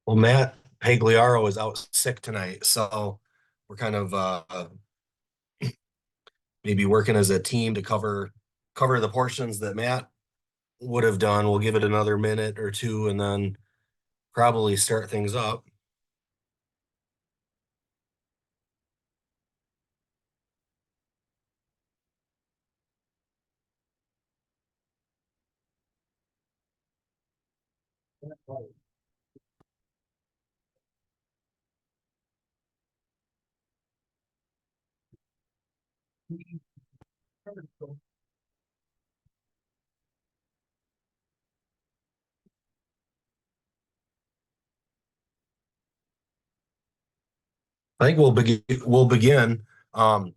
Well, Matt Pagliaro is out sick tonight, so we're kind of maybe working as a team to cover the portions that Matt would have done. We'll give it another minute or two and then probably start things up. I think we'll begin. Um,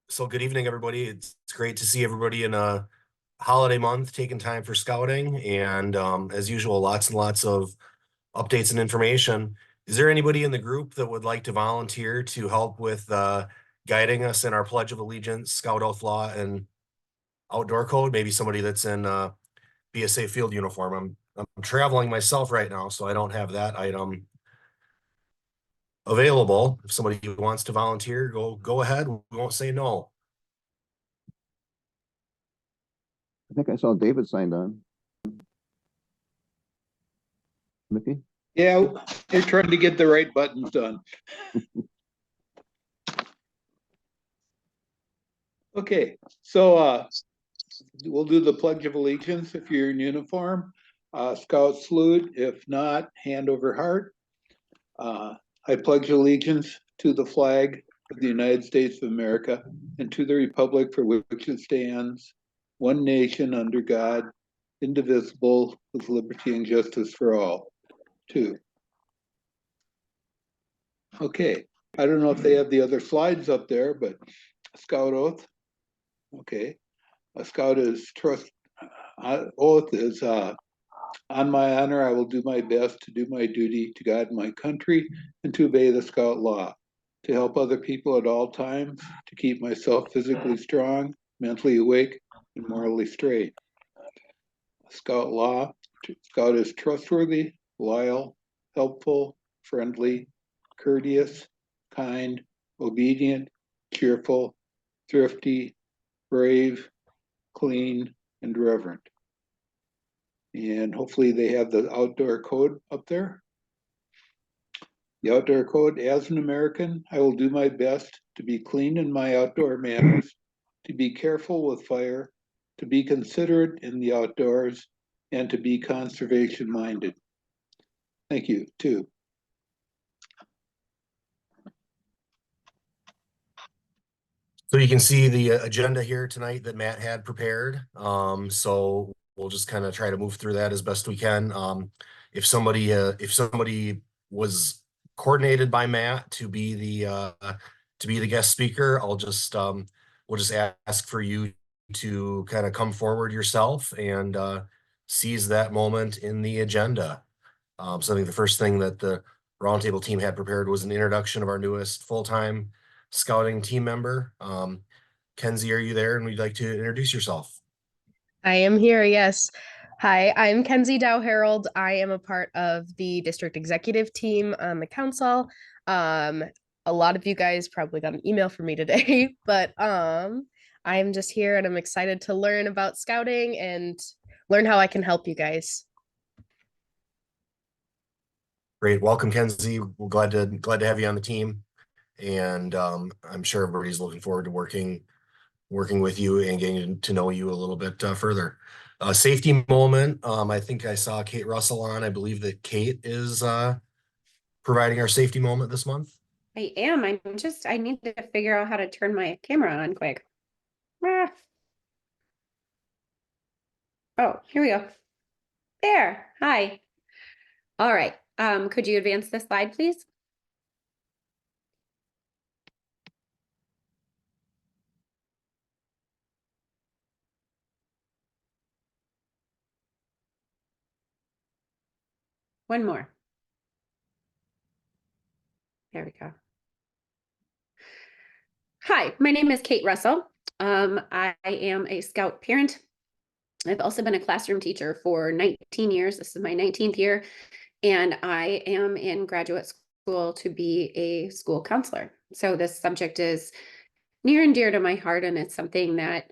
so good evening, everybody. It's great to see everybody in a holiday month taking time for scouting, and as usual, lots and lots of updates and information. Is there anybody in the group that would like to volunteer to help with guiding us in our Pledge of Allegiance, Scout Oath Law, and Outdoor Code? Maybe somebody that's in BSA field uniform. I'm traveling myself right now, so I don't have that item available. If somebody wants to volunteer, go ahead. We won't say no. I think I saw David signed on. Mickey? Yeah, they're trying to get the right buttons done. Okay, so we'll do the Pledge of Allegiance if you're in uniform. Scout salute, if not, hand over heart. I pledge allegiance to the flag of the United States of America and to the republic for which it stands, one nation under God, indivisible, with liberty and justice for all. Two. Okay, I don't know if they have the other slides up there, but Scout oath. Okay, a Scout is trust oath is on my honor, I will do my best to do my duty to God and my country and to obey the Scout law, to help other people at all times, to keep myself physically strong, mentally awake, and morally straight. Scout law, Scout is trustworthy, loyal, helpful, friendly, courteous, kind, obedient, cheerful, thrifty, brave, clean, and reverent. And hopefully they have the outdoor code up there. The outdoor code: as an American, I will do my best to be clean in my outdoor manners, to be careful with fire, to be considerate in the outdoors, and to be conservation minded. Thank you, too. So you can see the agenda here tonight that Matt had prepared. So we'll just kind of try to move through that as best we can. If somebody was coordinated by Matt to be the guest speaker, we'll just ask for you to kind of come forward yourself and seize that moment in the agenda. So I think the first thing that the Roundtable team had prepared was an introduction of our newest full-time scouting team member. Kenzie, are you there? And we'd like to introduce yourself. I am here, yes. Hi, I'm Kenzie Dow Harold. I am a part of the district executive team on the council. A lot of you guys probably got an email from me today, but I'm just here and I'm excited to learn about scouting and learn how I can help you guys. Great. Welcome, Kenzie. We're glad to have you on the team. And I'm sure everybody's looking forward to working with you and getting to know you a little bit further. Safety moment. I think I saw Kate Russell on. I believe that Kate is providing our safety moment this month. I am. I need to figure out how to turn my camera on quick. Ah. Oh, here we go. There. Hi. All right. Could you advance the slide, please? One more. There we go. Hi, my name is Kate Russell. I am a Scout parent. I've also been a classroom teacher for 19 years. This is my 19th year. and I am in graduate school to be a school counselor. So this subject is near and dear to my heart, and it's something that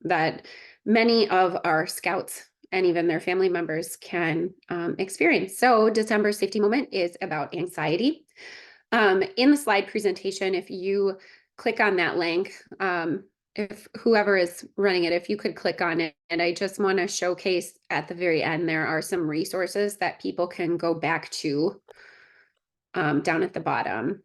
that many of our scouts and even their family members can experience. So December Safety Moment is about anxiety. In the slide presentation, if you click on that link, if whoever is running it, if you could click on it, and I just want to showcase at the very end, there are some resources that people can go back to down at the bottom.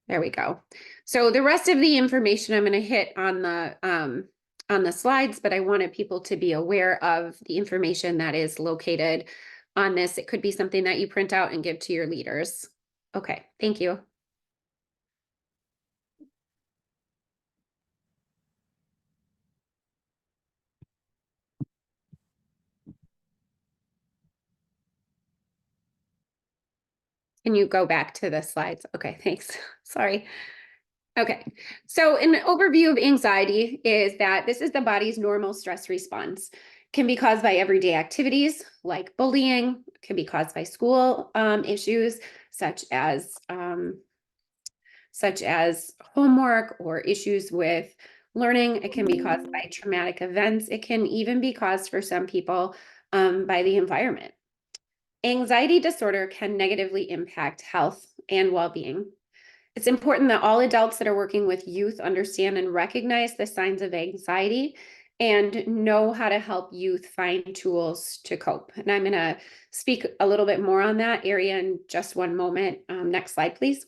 There we go. So the rest of the information I'm going to hit on the slides, but I wanted people to be aware of the information that is located on this. It could be something that you print out and give to your leaders. Okay, thank you. Can you go back to the slides? Okay, thanks. Sorry. Okay, so an overview of anxiety is that this is the body's normal stress response. Can be caused by everyday activities like bullying, can be caused by school issues such as homework or issues with learning. It can be caused by traumatic events. It can even be caused for some people by the environment. Anxiety disorder can negatively impact health and well-being. It's important that all adults that are working with youth understand and recognize the signs of anxiety and know how to help youth find tools to cope. And I'm going to speak a little bit more on that area in just one moment. Next slide, please.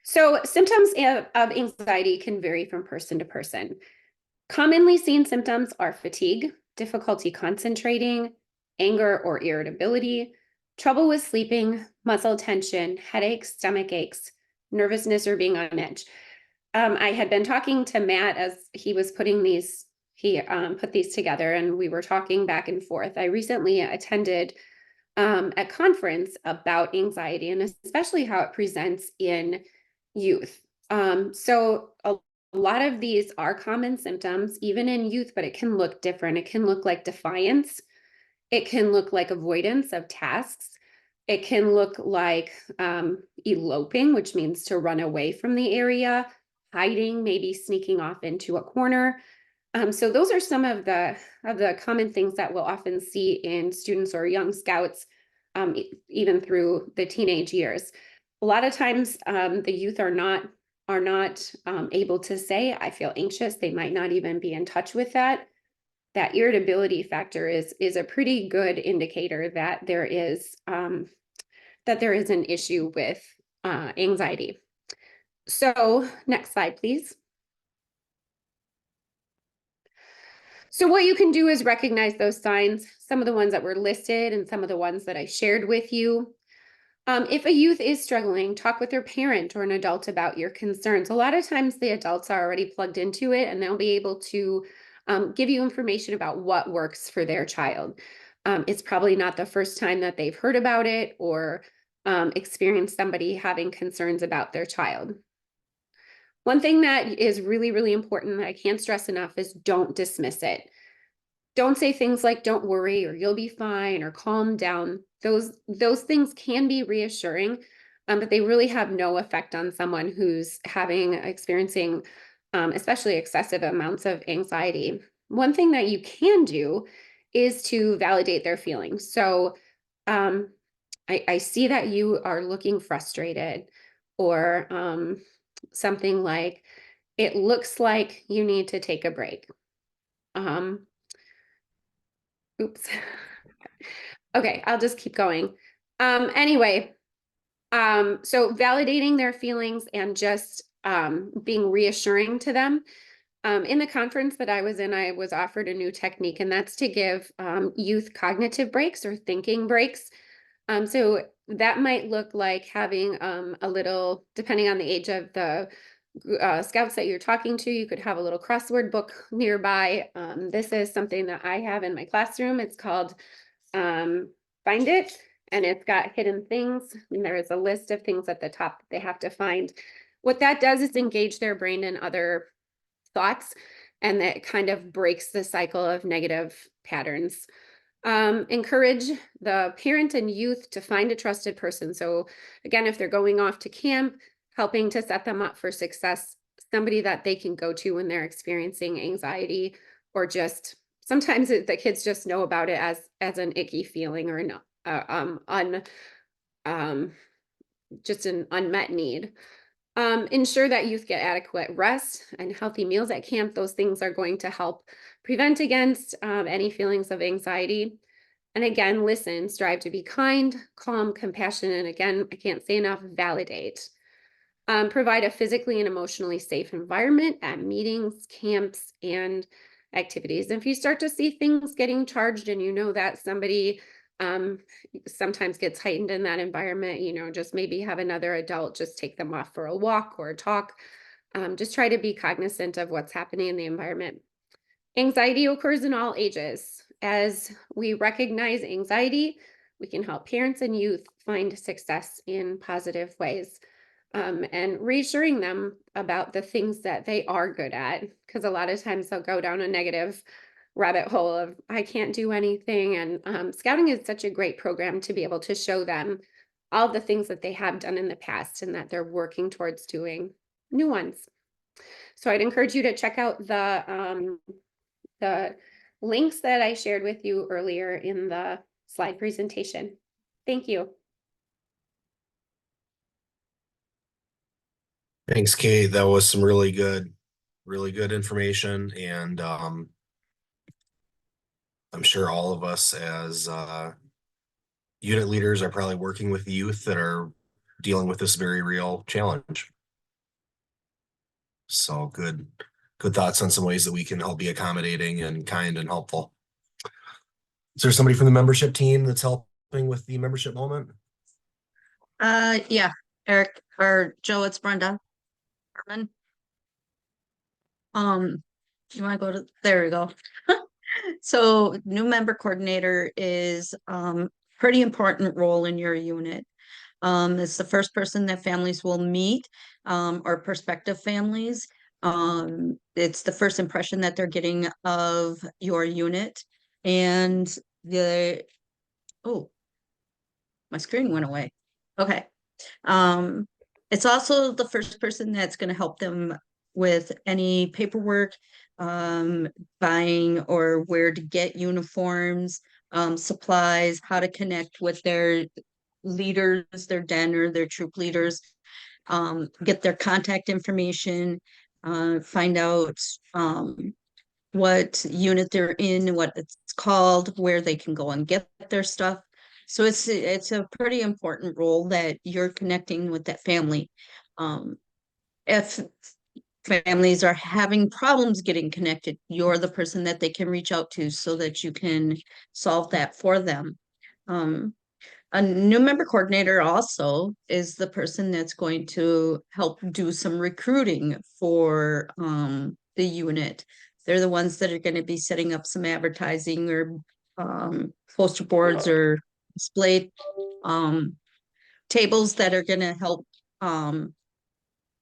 So symptoms of anxiety can vary from person to person. Commonly seen symptoms are fatigue, difficulty concentrating, anger or irritability, trouble with sleeping, muscle tension, headaches, stomach aches, nervousness, or being on edge. I had been talking to Matt as he was putting these, he put these together, and we were talking back and forth. I recently attended a conference about anxiety and especially how it presents in youth. So a lot of these are common symptoms, even in youth, but it can look different. It can look like defiance. It can look like avoidance of tasks. It can look like eloping, which means to run away from the area, hiding, maybe sneaking off into a corner. So those are some of the common things that we'll often see in students or young scouts, even through the teenage years. A lot of times the youth are not able to say, I feel anxious. They might not even be in touch with that. That irritability factor is a pretty good indicator that there is an issue with anxiety. So next slide, please. So what you can do is recognize those signs, some of the ones that were listed and some of the ones that I shared with you. If a youth is struggling, talk with their parent or an adult about your concerns. A lot of times the adults are already plugged into it and they'll be able to give you information about what works for their child. It's probably not the first time that they've heard about it or experienced somebody having concerns about their child. One thing that is really, really important that I can't stress enough is don't dismiss it. Don't say things like, don't worry, or you'll be fine, or calm down. Those things can be reassuring, but they really have no effect on someone who's experiencing especially excessive amounts of anxiety. One thing that you can do is to validate their feelings. So I see that you are looking frustrated, or something like, it looks like you need to take a break. Oops. Okay, I'll just keep going. Anyway, so validating their feelings and just being reassuring to them. In the conference that I was in, I was offered a new technique, and that's to give youth cognitive breaks or thinking breaks. So that might look like having a little, depending on the age of the scouts that you're talking to, you could have a little crossword book nearby. This is something that I have in my classroom. It's called Find It, and it's got hidden things, and there is a list of things at the top that they have to find. What that does is engage their brain in other thoughts and that kind of breaks the cycle of negative patterns. Encourage the parent and youth to find a trusted person. So again, if they're going off to camp, helping to set them up for success, somebody that they can go to when they're experiencing anxiety, or just sometimes the kids just know about it as an icky feeling or just an unmet need. Ensure that youth get adequate rest and healthy meals at camp. Those things are going to help prevent against any feelings of anxiety. And again, listen, strive to be kind, calm, compassionate, and again, I can't say enough, validate. Provide a physically and emotionally safe environment at meetings, camps, and activities. And if you start to see things getting charged and you know that somebody sometimes gets heightened in that environment, just maybe have another adult just take them off for a walk or a talk. Just try to be cognizant of what's happening in the environment. Anxiety occurs in all ages. As we recognize anxiety, we can help parents and youth find success in positive ways. And reassuring them about the things that they are good at, because a lot of times they'll go down a negative rabbit hole of I can't do anything. And scouting is such a great program to be able to show them all the things that they have done in the past and that they're working towards doing new ones. So I'd encourage you to check out the links that I shared with you earlier in the slide presentation. Thank you. Thanks, Kate. That was some really good information. And I'm sure all of us as unit leaders are probably working with youth that are dealing with this very real challenge. So good thoughts on some ways that we can help be accommodating and kind and helpful. Is there somebody from the membership team that's helping with the membership moment? Yeah, Eric or Joe, it's Brenda. Herman. You want to go to, there we go. So new member coordinator is pretty important role in your unit. It's the first person that families will meet, or prospective families. It's the first impression that they're getting of your unit. And oh, my screen went away. Okay. It's also the first person that's going to help them with any paperwork, buying or where to get uniforms, supplies, how to connect with their leaders, their den or their troop leaders, get their contact information, find out what unit they're in, what it's called, where they can go and get their stuff. So it's a pretty important role that you're connecting with that family. If families are having problems getting connected, you're the person that they can reach out to so that you can solve that for them. A new member coordinator also is the person that's going to help do some recruiting for the unit. They're the ones that are going to be setting up some advertising or poster boards or display tables that are going to help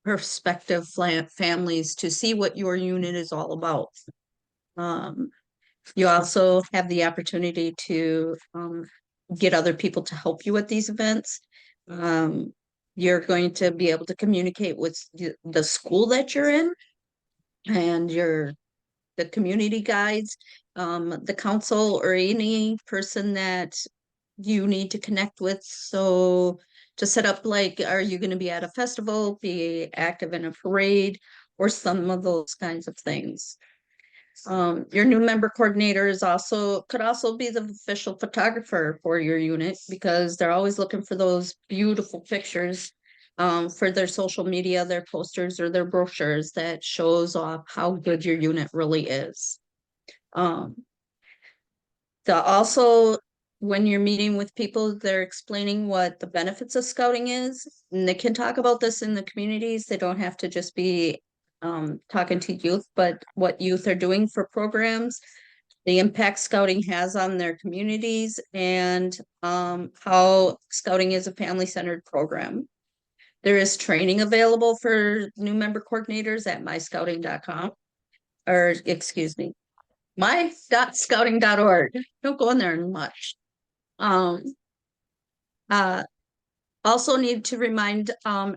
prospective families to see what your unit is all about. You also have the opportunity to get other people to help you at these events. You're going to be able to communicate with the school that you're in and the community guides, the council, or any person that you need to connect with. So to set up, like, are you going to be at a festival, be active in a parade, or some of those kinds of things. Your new member coordinator could also be the official photographer for your unit, because they're always looking for those beautiful pictures for their social media, their posters, or their brochures that shows off how good your unit really is. Also, when you're meeting with people, they're explaining what the benefits of scouting is, and they can talk about this in the communities. They don't have to just be talking to youth, but what youth are doing for programs, the impact scouting has on their communities, and how scouting is a family-centered program. There is training available for new member coordinators at myscouting.com or excuse me, my.scouting.org. Don't go in there much. Also need to remind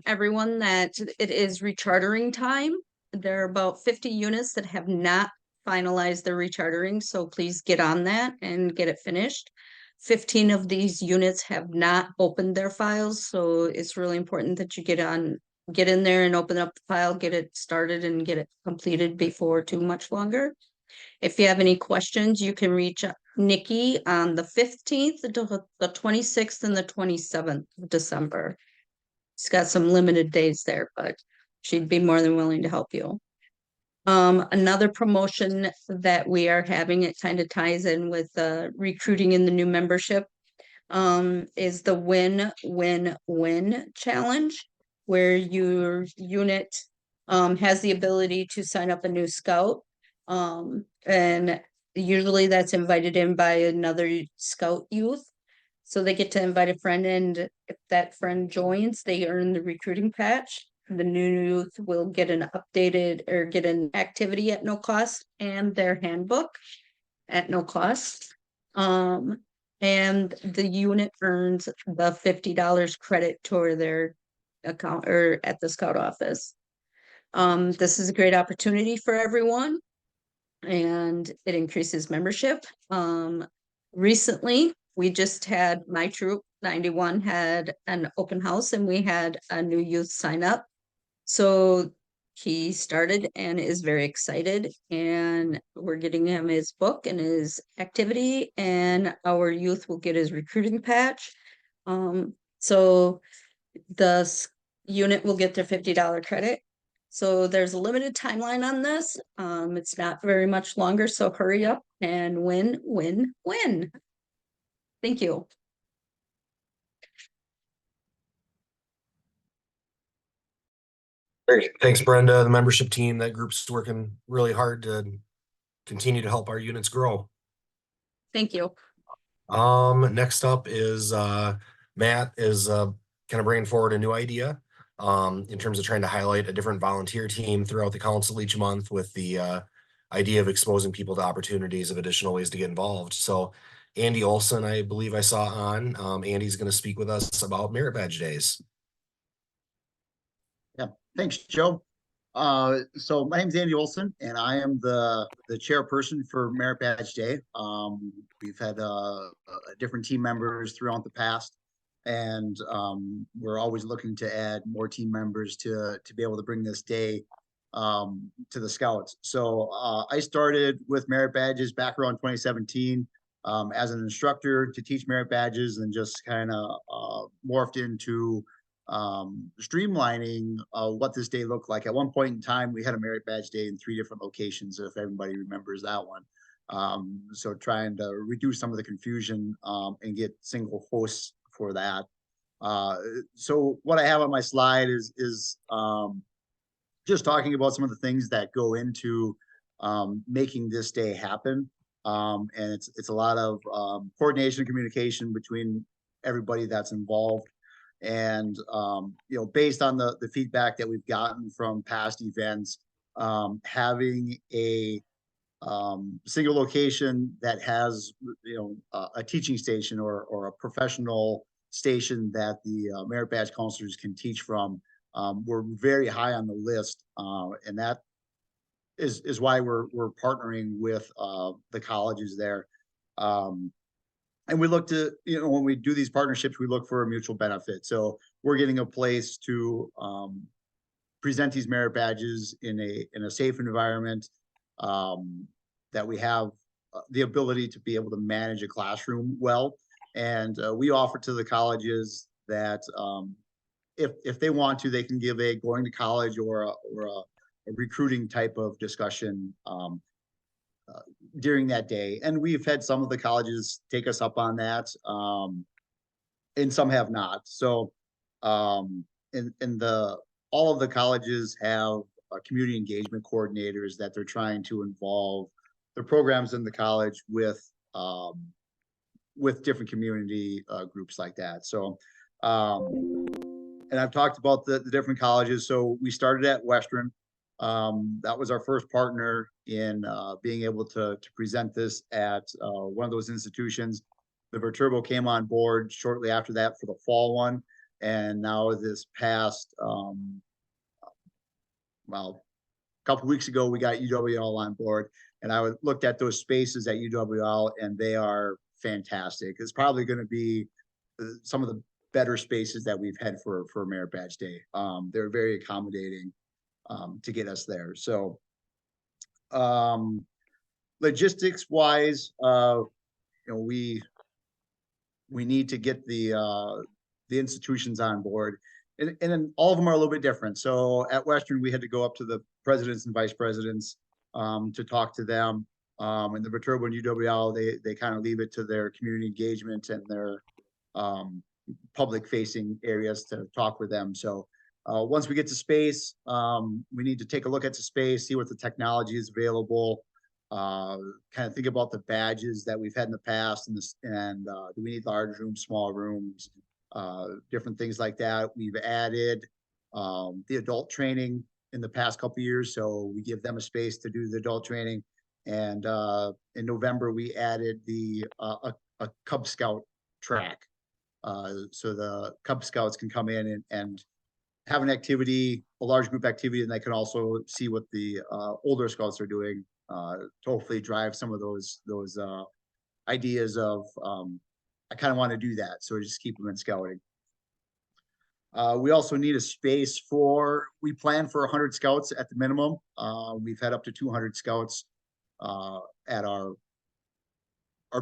everyone that it is rechartering time. There are about 50 units that have not finalized their rechartering, so please get on that and get it finished. 15 of these units have not opened their files, so it's really important that you get in there and open up the file, get it started and get it completed before too much longer. If you have any questions, you can reach Nikki on the 15th, the 26th, and the 27th of December. She's got some limited days there, but she'd be more than willing to help you. Another promotion that we are having, it kind of ties in with recruiting in the new membership, is the win-win-win challenge, where your unit has the ability to sign up a new scout. And usually that's invited in by another scout youth. So they get to invite a friend, and if that friend joins, they earn the recruiting patch. The new youth will get an updated or get an activity at no cost and their handbook at no cost. And the unit earns the $50 credit toward their account or at the scout office. This is a great opportunity for everyone, and it increases membership. Recently, we just had my troop 91 had an open house, and we had a new youth sign up. So he started and is very excited, and we're getting him his book and his activity, and our youth will get his recruiting patch. So the unit will get their $50 credit. So there's a limited timeline on this. It's not very much longer, so hurry up and win, win, win. Thank you. Great. Thanks, Brenda. The membership team, that group's working really hard to continue to help our units grow. Thank you. Next up is Matt is kind of bringing forward a new idea in terms of trying to highlight a different volunteer team throughout the council each month, with the idea of exposing people to opportunities of additional ways to get involved. So Andy Olson, I believe I saw on. Andy's going to speak with us about Merit Badge Days. Yeah, thanks, Joe. So my name's Andy Olson, and I am the chairperson for Merit Badge Day. We've had different team members throughout the past, and we're always looking to add more team members to be able to bring this day to the Scouts. So I started with Merit Badges back around 2017 as an instructor to teach Merit Badges, and just kind of morphed into streamlining what this day looked like. At one point in time, we had a Merit Badge Day in 3 different locations, if everybody remembers that one. So trying to reduce some of the confusion and get single hosts for that. So what I have on my slide is just talking about some of the things that go into making this day happen. And it's a lot of coordination and communication between everybody that's involved. And you know, based on the feedback that we've gotten from past events, having a single location that has, you know, a teaching station or a professional station that the Merit Badge counselors can teach from, we're very high on the list, and that is why we're partnering with the colleges there. And we look to, you know, when we do these partnerships, we look for a mutual benefit. So we're getting a place to present these Merit Badges in a safe environment, that we have the ability to be able to manage a classroom well. And we offer to the colleges that if they want to, they can give a going to college or a recruiting type of discussion during that day. And we've had some of the colleges take us up on that, and some have not. So all of the colleges have community engagement coordinators that they're trying to involve the programs in the college with different community groups like that. So and I've talked about the different colleges. So we started at Western. That was our first partner in being able to present this at one of those institutions. The Roundtable came on board shortly after that for the fall one, and now this past well, a couple weeks ago we got UWL on board, and I looked at those spaces at UWL, and they are fantastic. It's probably going to be some of the better spaces that we've had for Merit Badge Day. They're very accommodating to get us there. So logistics wise, we need to get the institutions on board, and then all of them are a little bit different. So at Western, we had to go up to the presidents and vice presidents to talk to them. And the Viterbo and UWL, they kind of leave it to their community engagement and their public facing areas to talk with them. So once we get to space, we need to take a look at the space, see what the technology is available, kind of think about the badges that we've had in the past, and do we need large rooms, small rooms, different things like that. We've added the adult training in the past couple of years, so we give them a space to do the adult training. And in November, we added a Cub Scout track, so the Cub Scouts can come in and have an activity, a large group activity, and they can also see what the older Scouts are doing to hopefully drive some of those ideas of I kind of want to do that, so just keep them in scouting. We also need a space we plan for 100 Scouts at the minimum. We've had up to 200 Scouts at our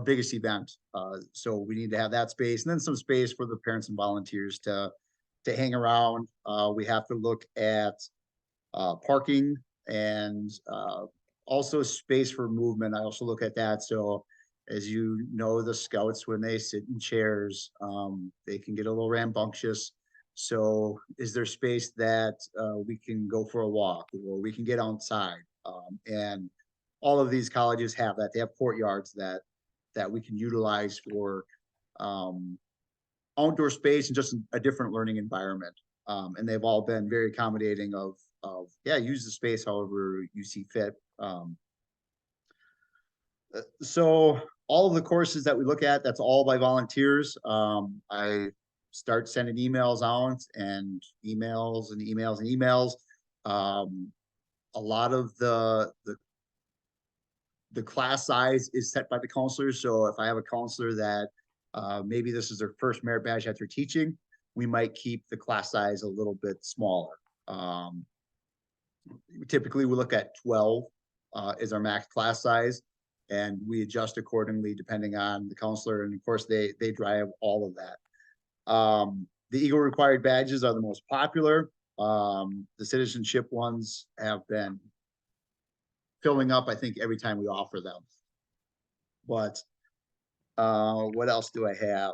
biggest event. So we need to have that space, and then some space for the parents and volunteers to hang around. We have to look at parking and also space for movement. I also look at that. So as you know, the Scouts, when they sit in chairs, they can get a little rambunctious. So is there space that we can go for a walk, or we can get outside? And all of these colleges have that. They have courtyards that we can utilize for outdoor space and just a different learning environment. And they've all been very accommodating of use the space however you see fit. So all of the courses that we look at, that's all by volunteers. I start sending emails out and emails. A lot of the class size is set by the counselors. So if I have a counselor that maybe this is their first merit badge that they're teaching, we might keep the class size a little bit smaller. Typically we look at 12 is our max class size, and we adjust accordingly depending on the counselor. And of course they drive all of that. The Eagle required badges are the most popular. The citizenship ones have been filling up, I think, every time we offer them. But what else do I have?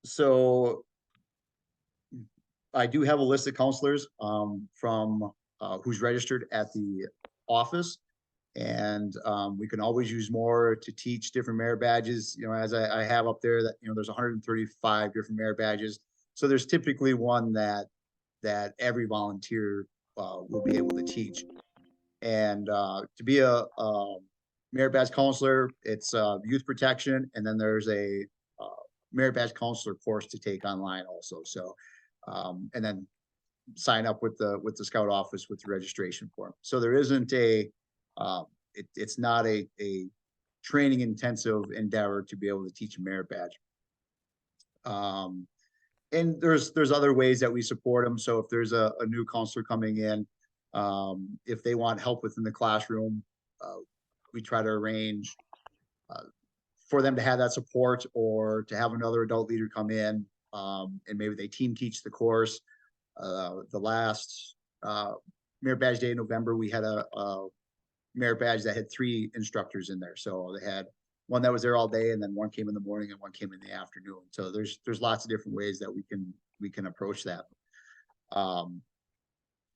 So I do have a list of counselors from who's registered at the office, and we can always use more to teach different merit badges. As I have up there that there's 135 different merit badges, so there's typically one that every volunteer will be able to teach. And to be a merit badge counselor, it's youth protection, and then there's a merit badge counselor course to take online also. So and then sign up with the Scout office with the registration form. So there isn't it's not a training intensive endeavor to be able to teach a merit badge. And there's other ways that we support them. So if there's a new counselor coming in, if they want help within the classroom, we try to arrange for them to have that support, or to have another adult leader come in, and maybe they team teach the course. The last merit badge day in November, we had a merit badge that had 3 instructors in there. So they had one that was there all day, and then one came in the morning and one came in the afternoon. So there's lots of different ways that we can approach that.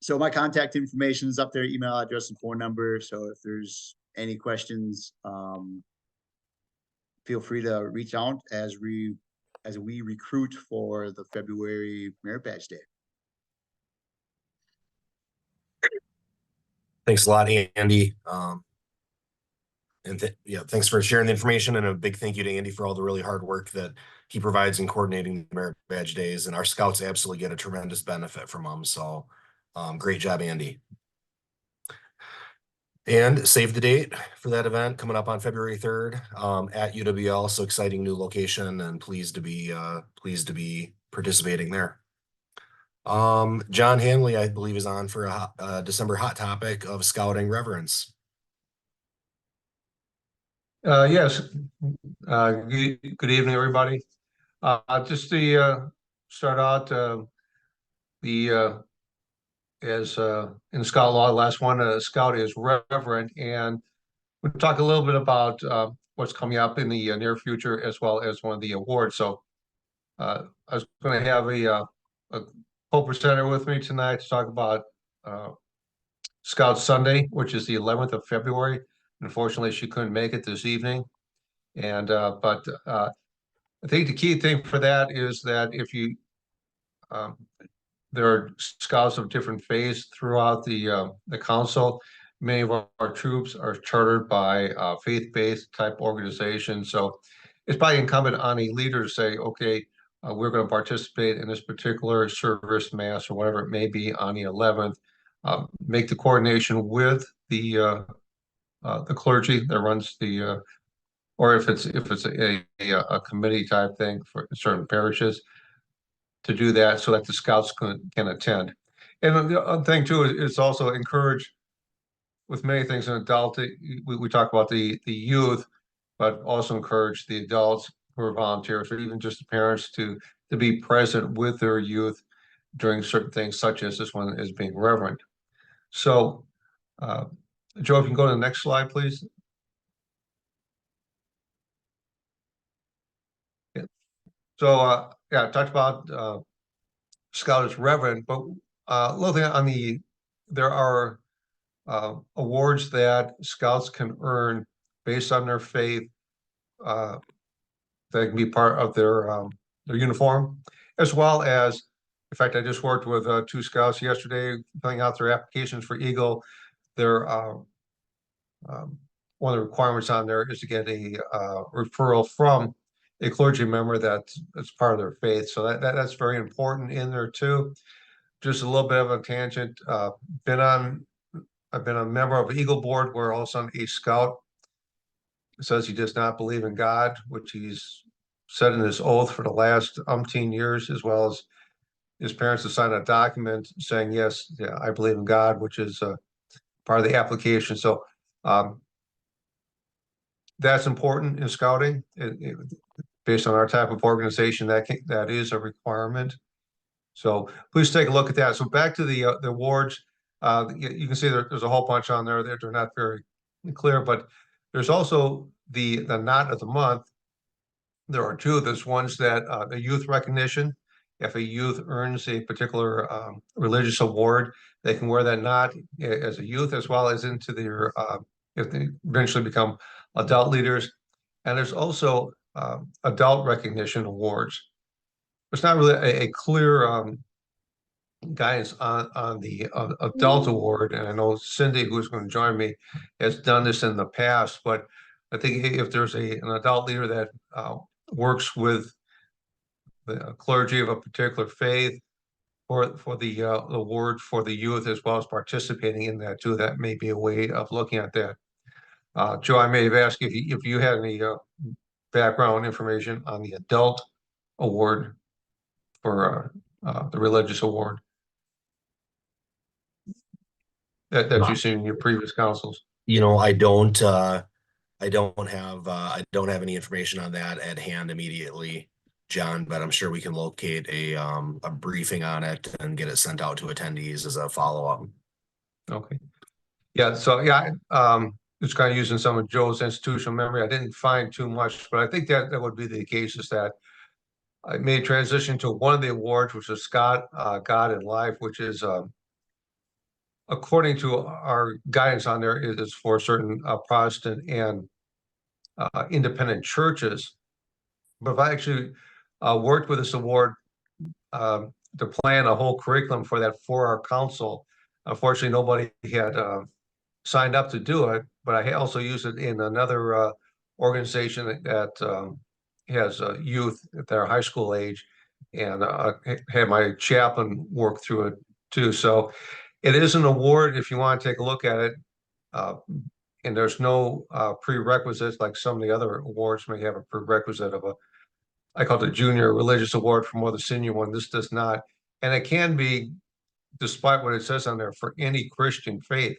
So my contact information is up there, email address and phone number. So if there's any questions, feel free to reach out as we as we recruit for the February Merit Badge Day. Thanks a lot, Andy. Yeah, thanks for sharing the information, and a big thank you to Andy for all the really hard work that he provides in coordinating the Merit Badge Days. And our scouts absolutely get a tremendous benefit from them. So great job, Andy. And save the date for that event coming up on February 3rd at UWL. So exciting new location, and pleased to be participating there. John Hanley, I believe, is on for a December hot topic of scouting reverence. Yes. Good evening, everybody. Just to start out, as in Scout law, the last one, Scout is reverend, and we'll talk a little bit about what's coming up in the near future, as well as one of the awards. So I was going to have a co-presenter with me tonight to talk about Scout Sunday, which is the 11th of February. Unfortunately, she couldn't make it this evening. And but I think the key thing for that is that if you there are scouts of different faiths throughout the council. Many of our troops are chartered by faith-based type organizations. So it's probably incumbent on a leader to say, okay, we're going to participate in this particular service, mass, or whatever it may be on the 11th. Make the coordination with the clergy that runs the or if it's a committee type thing for certain parishes, to do that so that the scouts can attend. And the other thing too is also encourage, with many things in adult, we talk about the youth, but also encourage the adults who are volunteers, or even just the parents, to be present with their youth during certain things, such as this one is being reverent. So Joe, if you can go to the next slide, please. Yeah. So yeah, I talked about Scout is reverend, but a little thing on there are awards that scouts can earn based on their faith, that can be part of their uniform, as well as, in fact, I just worked with 2 scouts yesterday filling out their applications for Eagle. Their one of the requirements on there is to get a referral from a clergy member that's part of their faith. So that's very important in there too. Just a little bit of a tangent. I've been a member of Eagle Board, where all of a sudden a scout says he does not believe in God, which he's said in his oath for the last umpteen years, as well as his parents have signed a document saying, yes, yeah, I believe in God, which is part of the application. So that's important in scouting. Based on our type of organization, that is a requirement. So please take a look at that. So back to the awards. You can see there's a whole bunch on there that are not very clear, but there's also the knot of the month. There are 2. There's ones that the youth recognition. If a youth earns a particular religious award, they can wear that knot as a youth, as well as into their if they eventually become adult leaders. And there's also adult recognition awards. It's not really a clear guidance on the adult award, and I know Cindy, who's going to join me, has done this in the past. But I think if there's an adult leader that works with the clergy of a particular faith for the award for the youth, as well as participating in that too, that may be a way of looking at that. Joe, I may have asked if you had any background information on the adult award for the religious award that you've seen in your previous councils. You know, I don't have any information on that at hand immediately, John, but I'm sure we can locate a briefing on it and get it sent out to attendees as a follow-up. Okay. Yeah, so yeah, just kind of using some of Joe's institutional memory. I didn't find too much, but I think that would be the case, is that I made a transition to one of the awards, which is God in Life, which is according to our guidance on there, it is for certain Protestant and independent churches. But if I actually worked with this award to plan a whole curriculum for our council. Unfortunately, nobody had signed up to do it, but I also used it in another organization that has youth at their high school age, and had my chaplain work through it too. So it is an award if you want to take a look at it. And there's no prerequisites like some of the other awards may have a prerequisite of I call it a junior religious award for more the senior one. This does not. And it can be, despite what it says on there, for any Christian faith.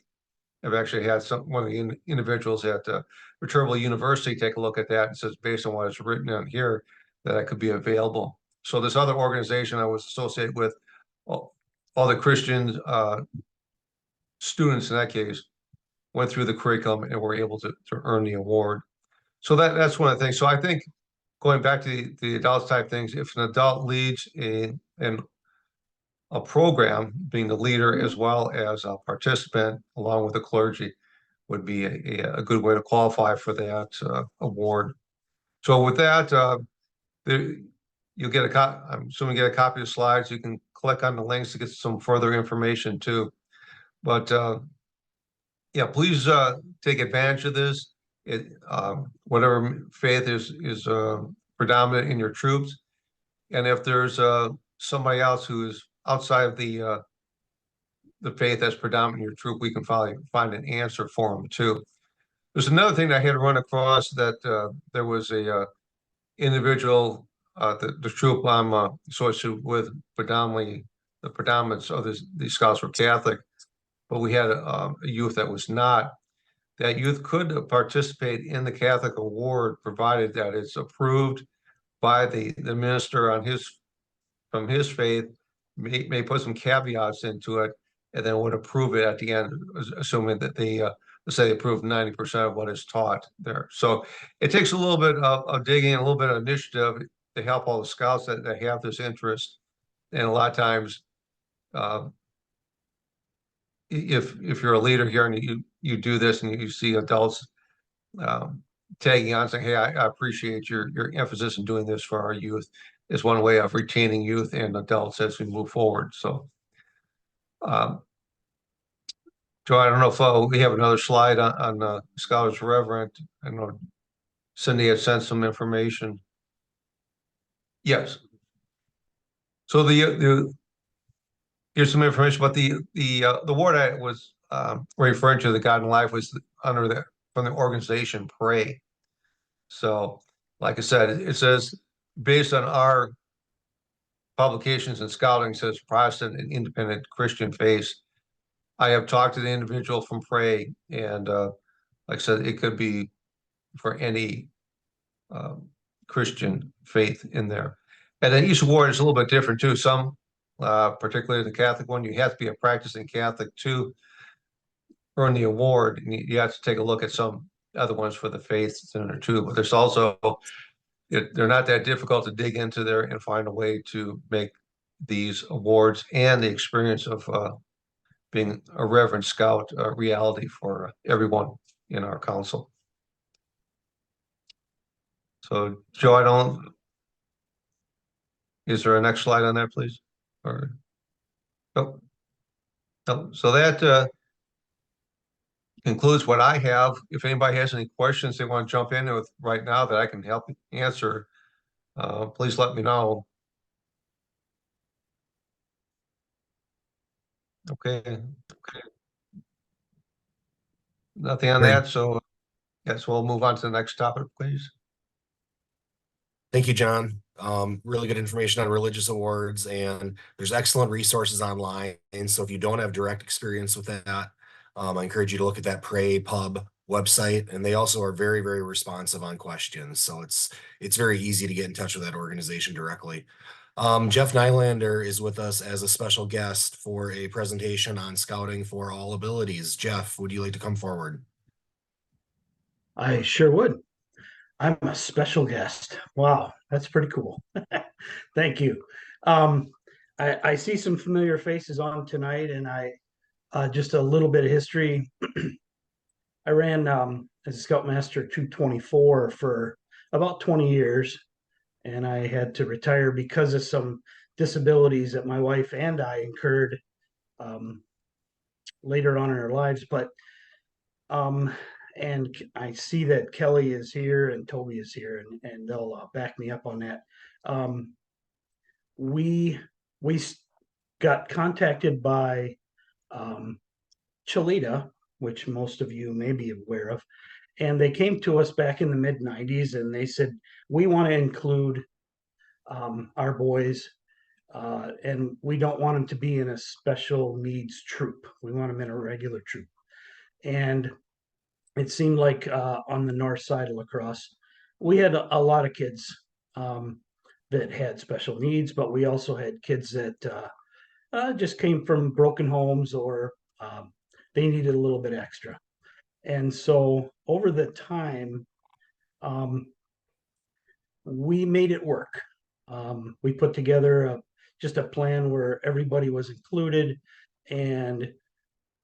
I've actually had one of the individuals at Roundtable University take a look at that and says, based on what is written on here, that I could be available. So this other organization I was associated with, all the Christian students in that case went through the curriculum and were able to earn the award. So that's one of the things. So I think going back to the adult type things, if an adult leads a program, being the leader as well as a participant along with the clergy, would be a good way to qualify for that award. So with that, you'll get I'm assuming you get a copy of the slides. You can click on the links to get some further information too. But yeah, please take advantage of this. Whatever faith is predominant in your troops, and if there's somebody else who is outside of the faith that's predominant in your troop, we can probably find an answer for them too. There's another thing that I had run across that there was a individual, the troop I'm associated with, predominantly the predominance of these scouts were Catholic, but we had a youth that was not. That youth could participate in the Catholic award provided that it's approved by the minister from his faith, may put some caveats into it, and then would approve it at the end, assuming that let's say they approve 90% of what is taught there. So it takes a little bit of digging, a little bit of initiative to help all the scouts that have this interest. And a lot of times, if you're a leader here and you do this and you see adults tagging on saying, hey, I appreciate your emphasis in doing this for our youth, is one way of retaining youth and adults as we move forward. So Joe, I don't know if we have another slide on Scholars Reverend. I know Cindy had sent some information. Yes. So here's some information about the ward I was referring to, the God in Life, was from the organization Pray. So, like I said, it says based on our publications and scouting, it says Protestant and independent Christian faith. I have talked to the individual from Pray, and like I said, it could be for any Christian faith in there. And then each award is a little bit different too. Some, particularly the Catholic one, you have to be a practicing Catholic to earn the award. And you have to take a look at some other ones for the faith center too. But there's also, they're not that difficult to dig into there and find a way to make these awards and the experience of being a Reverend Scout a reality for everyone in our council. So Joe, is there a next slide on that, please? Or, oh, no. So that concludes what I have. If anybody has any questions they want to jump in with right now that I can help answer, please let me know. Okay. Nothing on that. So yes, we'll move on to the next topic, please. Thank you, John. Really good information on religious awards, and there's excellent resources online. And so if you don't have direct experience with that, I encourage you to look at that Pray Pub website. And they also are very, very responsive on questions. So it's very easy to get in touch with that organization directly. Jeff Nylander is with us as a special guest for a presentation on scouting for all abilities. Jeff, would you like to come forward? I sure would. I'm a special guest. Wow, that's pretty cool. Thank you. I see some familiar faces on tonight, and just a little bit of history. I ran as a Scoutmaster 224 for about 20 years, and I had to retire because of some disabilities that my wife and I incurred later on in our lives. But and I see that Kelly is here and Toby is here, and they'll back me up on that. We got contacted by Cholita, which most of you may be aware of, and they came to us back in the mid-90s, and they said, we want to include our boys, and we don't want them to be in a special needs troop. We want them in a regular troop. And it seemed like on the north side of La Crosse, we had a lot of kids that had special needs, but we also had kids that just came from broken homes, or they needed a little bit extra. And so over the time, we made it work. We put together just a plan where everybody was included, and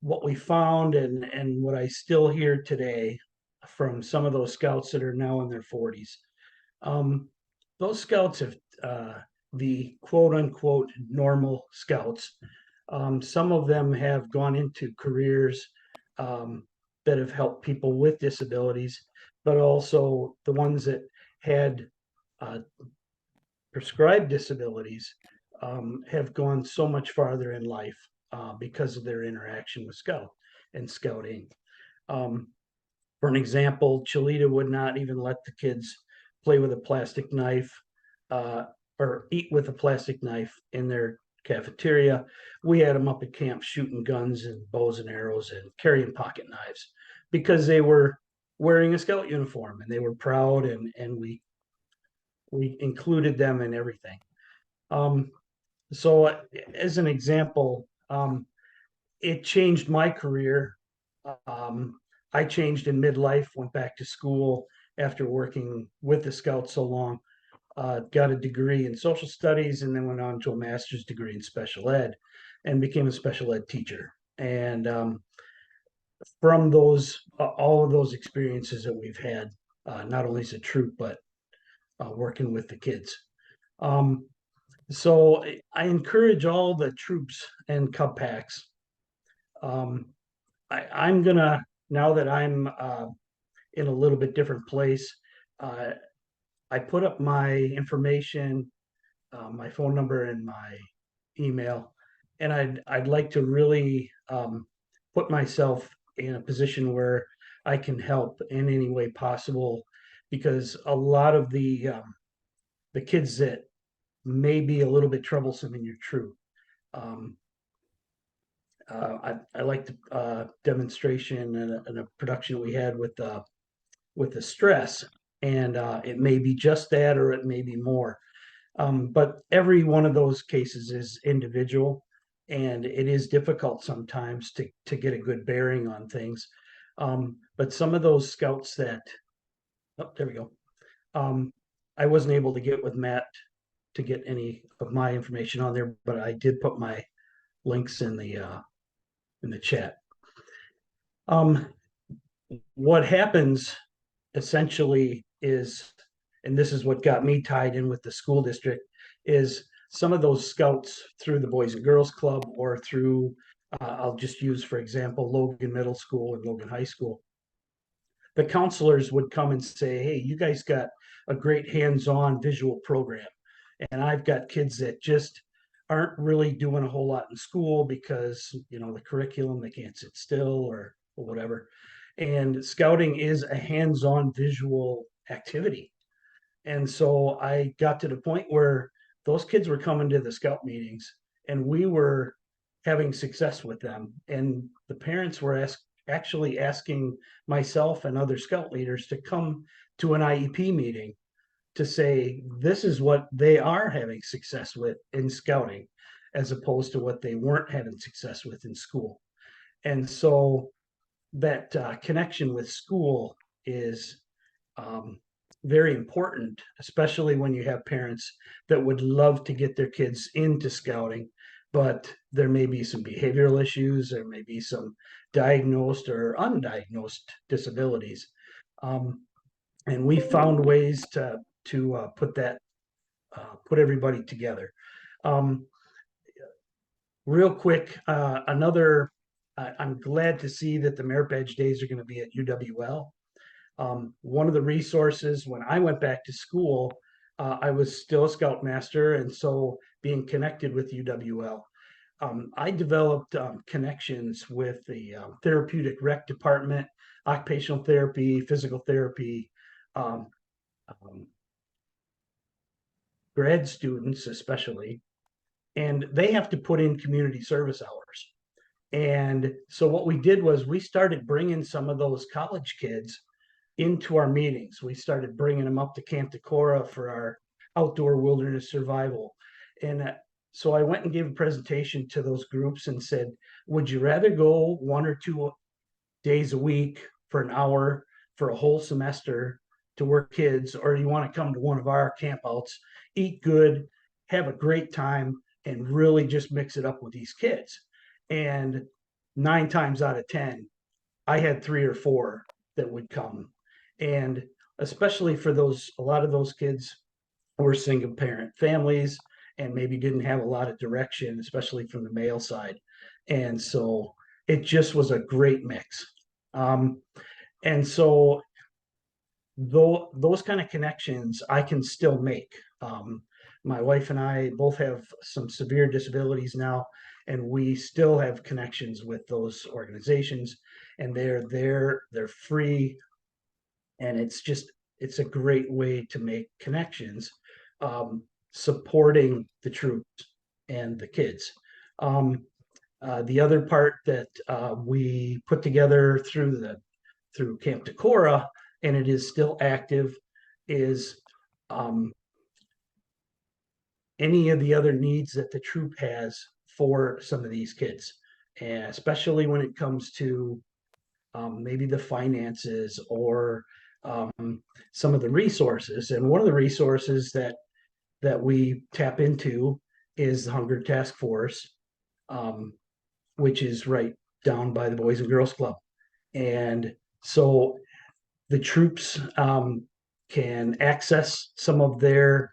what we found, and what I still hear today from some of those scouts that are now in their 40s, those scouts have the quote unquote normal scouts. Some of them have gone into careers that have helped people with disabilities, but also the ones that had prescribed disabilities have gone so much farther in life because of their interaction with Scout and Scouting. For an example, Cholita would not even let the kids play with a plastic knife or eat with a plastic knife in their cafeteria. We had them up at camp shooting guns and bows and arrows and carrying pocket knives because they were wearing a Scout uniform and they were proud, and we included them in everything. So as an example, it changed my career. I changed in midlife, went back to school after working with the Scouts so long, got a degree in social studies, and then went on to a master's degree in special ed and became a special ed teacher. And from those, all of those experiences that we've had, not only as a troop, but working with the kids. So I encourage all the troops and Cub Packs. I'm gonna, now that I'm in a little bit different place, I put up my information, my phone number and my email, and I'd like to really put myself in a position where I can help in any way possible, because a lot of the kids that may be a little bit troublesome in your troop. I like the demonstration and a production we had with the stress, and it may be just that, or it may be more. But every one of those cases is individual, and it is difficult sometimes to get a good bearing on things. But some of those scouts that, oh, there we go. I wasn't able to get with Matt to get any of my information on there, but I did put my links in the chat. What happens essentially is, and this is what got me tied in with the school district, is some of those scouts through the Boys and Girls Club, or through, I'll just use, for example, Logan Middle School and Logan High School. The counselors would come and say, hey, you guys got a great hands-on visual program. And I've got kids that just aren't really doing a whole lot in school because, you know, the curriculum, they can't sit still or whatever. And scouting is a hands-on visual activity. And so I got to the point where those kids were coming to the scout meetings and we were having success with them. And the parents were actually asking myself and other scout leaders to come to an IEP meeting to say, this is what they are having success with in scouting, as opposed to what they weren't having success with in school. And so that connection with school is very important, especially when you have parents that would love to get their kids into scouting, but there may be some behavioral issues, there may be some diagnosed or undiagnosed disabilities. And we found ways to put that put everybody together. Um, Real quick, I'm glad to see that the Merit Badge Days are going to be at UWL. One of the resources when I went back to school, I was still a Scoutmaster, and so being connected with UWL, I developed connections with the therapeutic rec department, occupational therapy, physical therapy, um, um, grad students especially, and they have to put in community service hours. And so what we did was we started bringing some of those college kids into our meetings. We started bringing them up to Camp Decorah for our outdoor wilderness survival. And so I went and gave a presentation to those groups and said, would you rather go 1 or 2 days a week for an hour for a whole semester to work kids, or you want to come to one of our campouts, eat good, have a great time, and really just mix it up with these kids? And 9 times out of 10, I had 3 or 4 that would come. And especially for a lot of those kids were single parent families and maybe didn't have a lot of direction, especially from the male side. And so it just was a great mix. And so though those kind of connections I can still make. My wife and I both have some severe disabilities now, and we still have connections with those organizations, and they're there, they're free, and it's a great way to make connections, supporting the troops and the kids. The other part that we put together through Camp Decorah, and it is still active, is any of the other needs that the troop has for some of these kids, and especially when it comes to maybe the finances or some of the resources. And one of the resources that we tap into is the Hunger Task Force, which is right down by the Boys and Girls Club. And so the troops can access some of their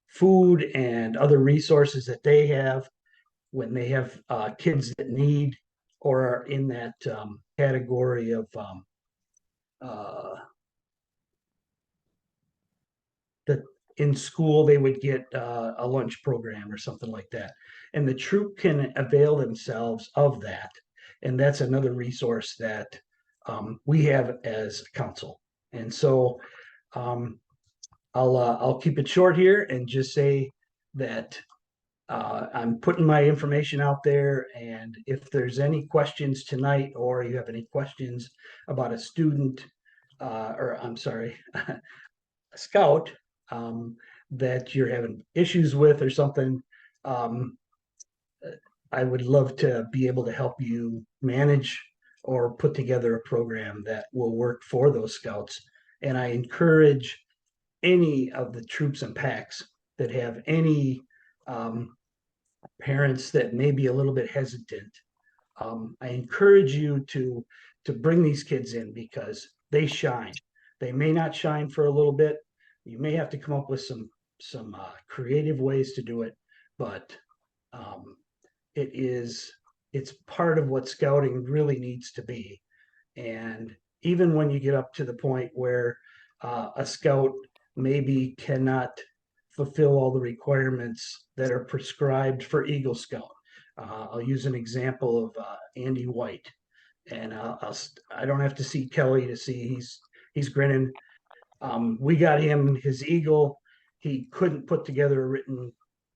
food and other resources that they have when they have kids that need or are in that category of that in school they would get a lunch program or something like that. And the troop can avail themselves of that. And that's another resource that we have as council. And so I'll keep it short here and just say that I'm putting my information out there, and if there's any questions tonight, or you have any questions about a student, or I'm sorry, a scout that you're having issues with or something, I would love to be able to help you manage or put together a program that will work for those scouts. And I encourage any of the troops and packs that have any parents that may be a little bit hesitant. I encourage you to bring these kids in because they shine. They may not shine for a little bit. You may have to come up with some creative ways to do it, but it's part of what scouting really needs to be. And even when you get up to the point where a scout maybe cannot fulfill all the requirements that are prescribed for Eagle Scout. I'll use an example of Andy White, and I don't have to see Kelly to see he's grinning. We got him his Eagle. He couldn't put together a written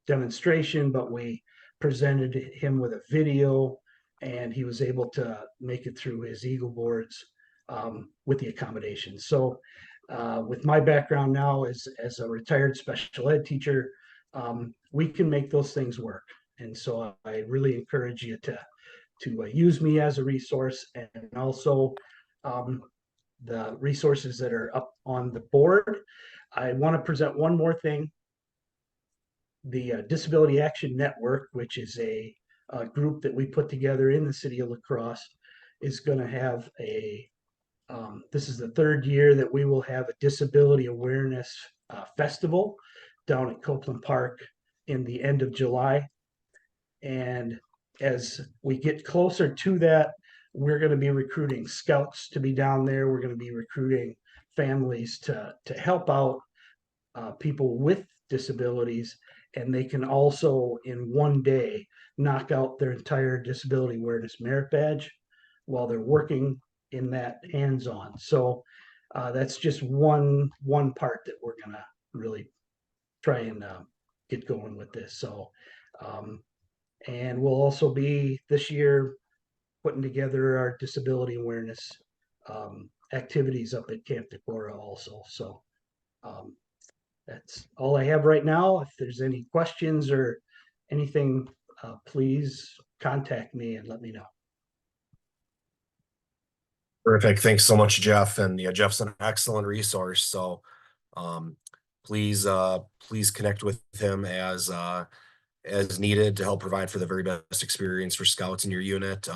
demonstration, but we presented him with a video, and he was able to make it through his Eagle boards with the accommodations. So with my background now as a retired special ed teacher, we can make those things work. And so I really encourage you to use me as a resource, and also the resources that are up on the board. I want to present one more thing. The Disability Action Network, which is a group that we put together in the city of La Crosse, is going to have a This is the third year that we will have a disability awareness festival down at Copeland Park in the end of July. And as we get closer to that, we're going to be recruiting scouts to be down there. We're going to be recruiting families to help out people with disabilities, and they can also in one day knock out their entire disability awareness merit badge while they're working in that hands-on. So that's just one part that we're gonna really try and get going with this. So and we'll also be this year putting together our disability awareness activities up at Camp Decorah also. So that's all I have right now. If there's any questions or anything, please contact me and let me know. Perfect. Thanks so much, Jeff. And yeah, Jeff's an excellent resource. So please connect with him as needed to help provide for the very best experience for scouts in your unit.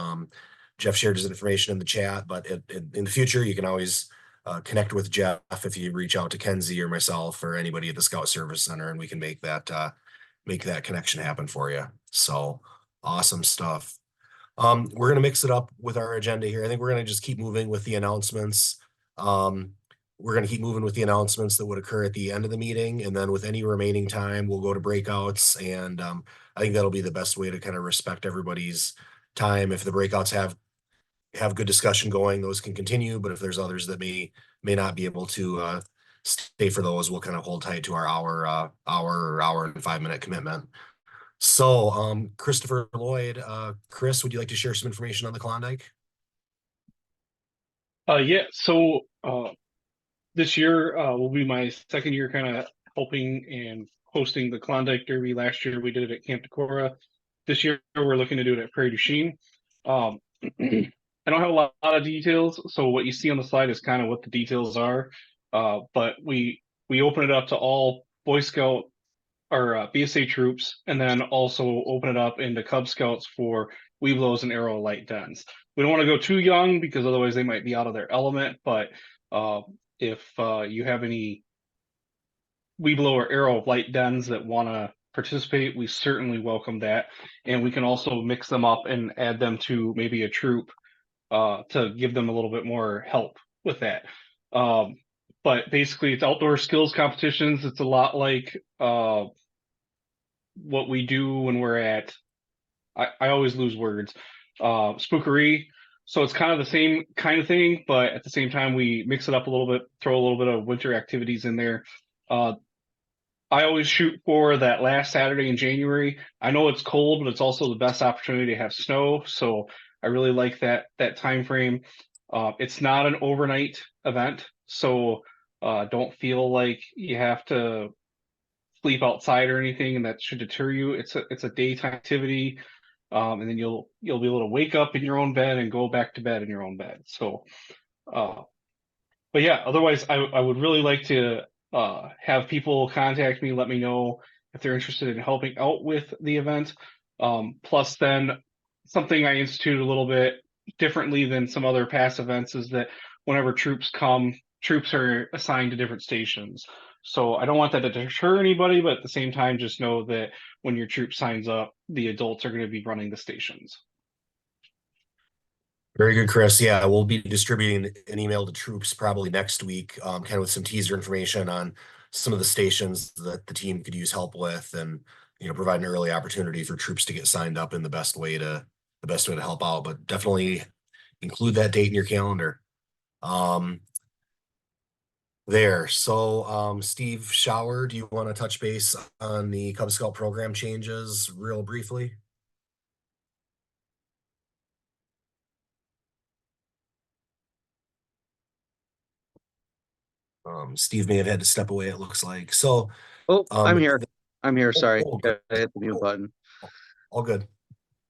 Jeff shared his information in the chat, but in the future, you can always connect with Jeff if you reach out to Kenzie or myself or anybody at the Scout Service Center, and we can make that connection happen for you. So awesome stuff. We're gonna mix it up with our agenda here. I think we're gonna just keep moving with the announcements. We're gonna keep moving with the announcements that would occur at the end of the meeting, and then with any remaining time, we'll go to breakouts. And I think that'll be the best way to kind of respect everybody's time. If the breakouts have good discussion going, those can continue. But if there's others that may not be able to stay for those, we'll kind of hold tight to our hour and 5 minute commitment. So Christopher Lloyd, Chris, would you like to share some information on the Klondike? Yeah, so this year will be my second year kind of helping and hosting the Klondike Derby. Last year we did it at Camp Decorah. This year we're looking to do it at Prairie du Chien. I don't have a lot of details, so what you see on the slide is kind of what the details are. But we open it up to all Boy Scout or BSA troops, and then also open it up into Cub Scouts for Webelos and Arrow Light Dens. We don't want to go too young because otherwise they might be out of their element, but if you have any Webelo or Arrow Light Dens that want to participate, we certainly welcome that. And we can also mix them up and add them to maybe a troop to give them a little bit more help with that. But basically, it's outdoor skills competitions. It's a lot like what we do when we're at, I always lose words, spookery. So it's kind of the same kind of thing, but at the same time, we mix it up a little bit, throw a little bit of winter activities in there. I always shoot for that last Saturday in January. I know it's cold, but it's also the best opportunity to have snow. So I really like that time frame. It's not an overnight event, so don't feel like you have to sleep outside or anything, and that should deter you. It's a daytime activity, and then you'll be able to wake up in your own bed and go back to bed in your own bed. So, but yeah, otherwise, I would really like to have people contact me, let me know if they're interested in helping out with the event. Plus, then something I institute a little bit differently than some other past events is that whenever troops come, troops are assigned to different stations. So I don't want that to deter anybody, but at the same time, just know that when your troop signs up, the adults are going to be running the stations. Very good, Chris. Yeah, we'll be distributing an email to troops probably next week, kind of with some teaser information on some of the stations that the team could use help with, and provide an early opportunity for troops to get signed up in the best way to help out. But definitely include that date in your calendar. So Steve Shower, do you want to touch base on the Cub Scout program changes real briefly? Steve may have had to step away, it looks like. So Oh, I'm here. I'm here. Sorry. good. I hit the mute button. All good.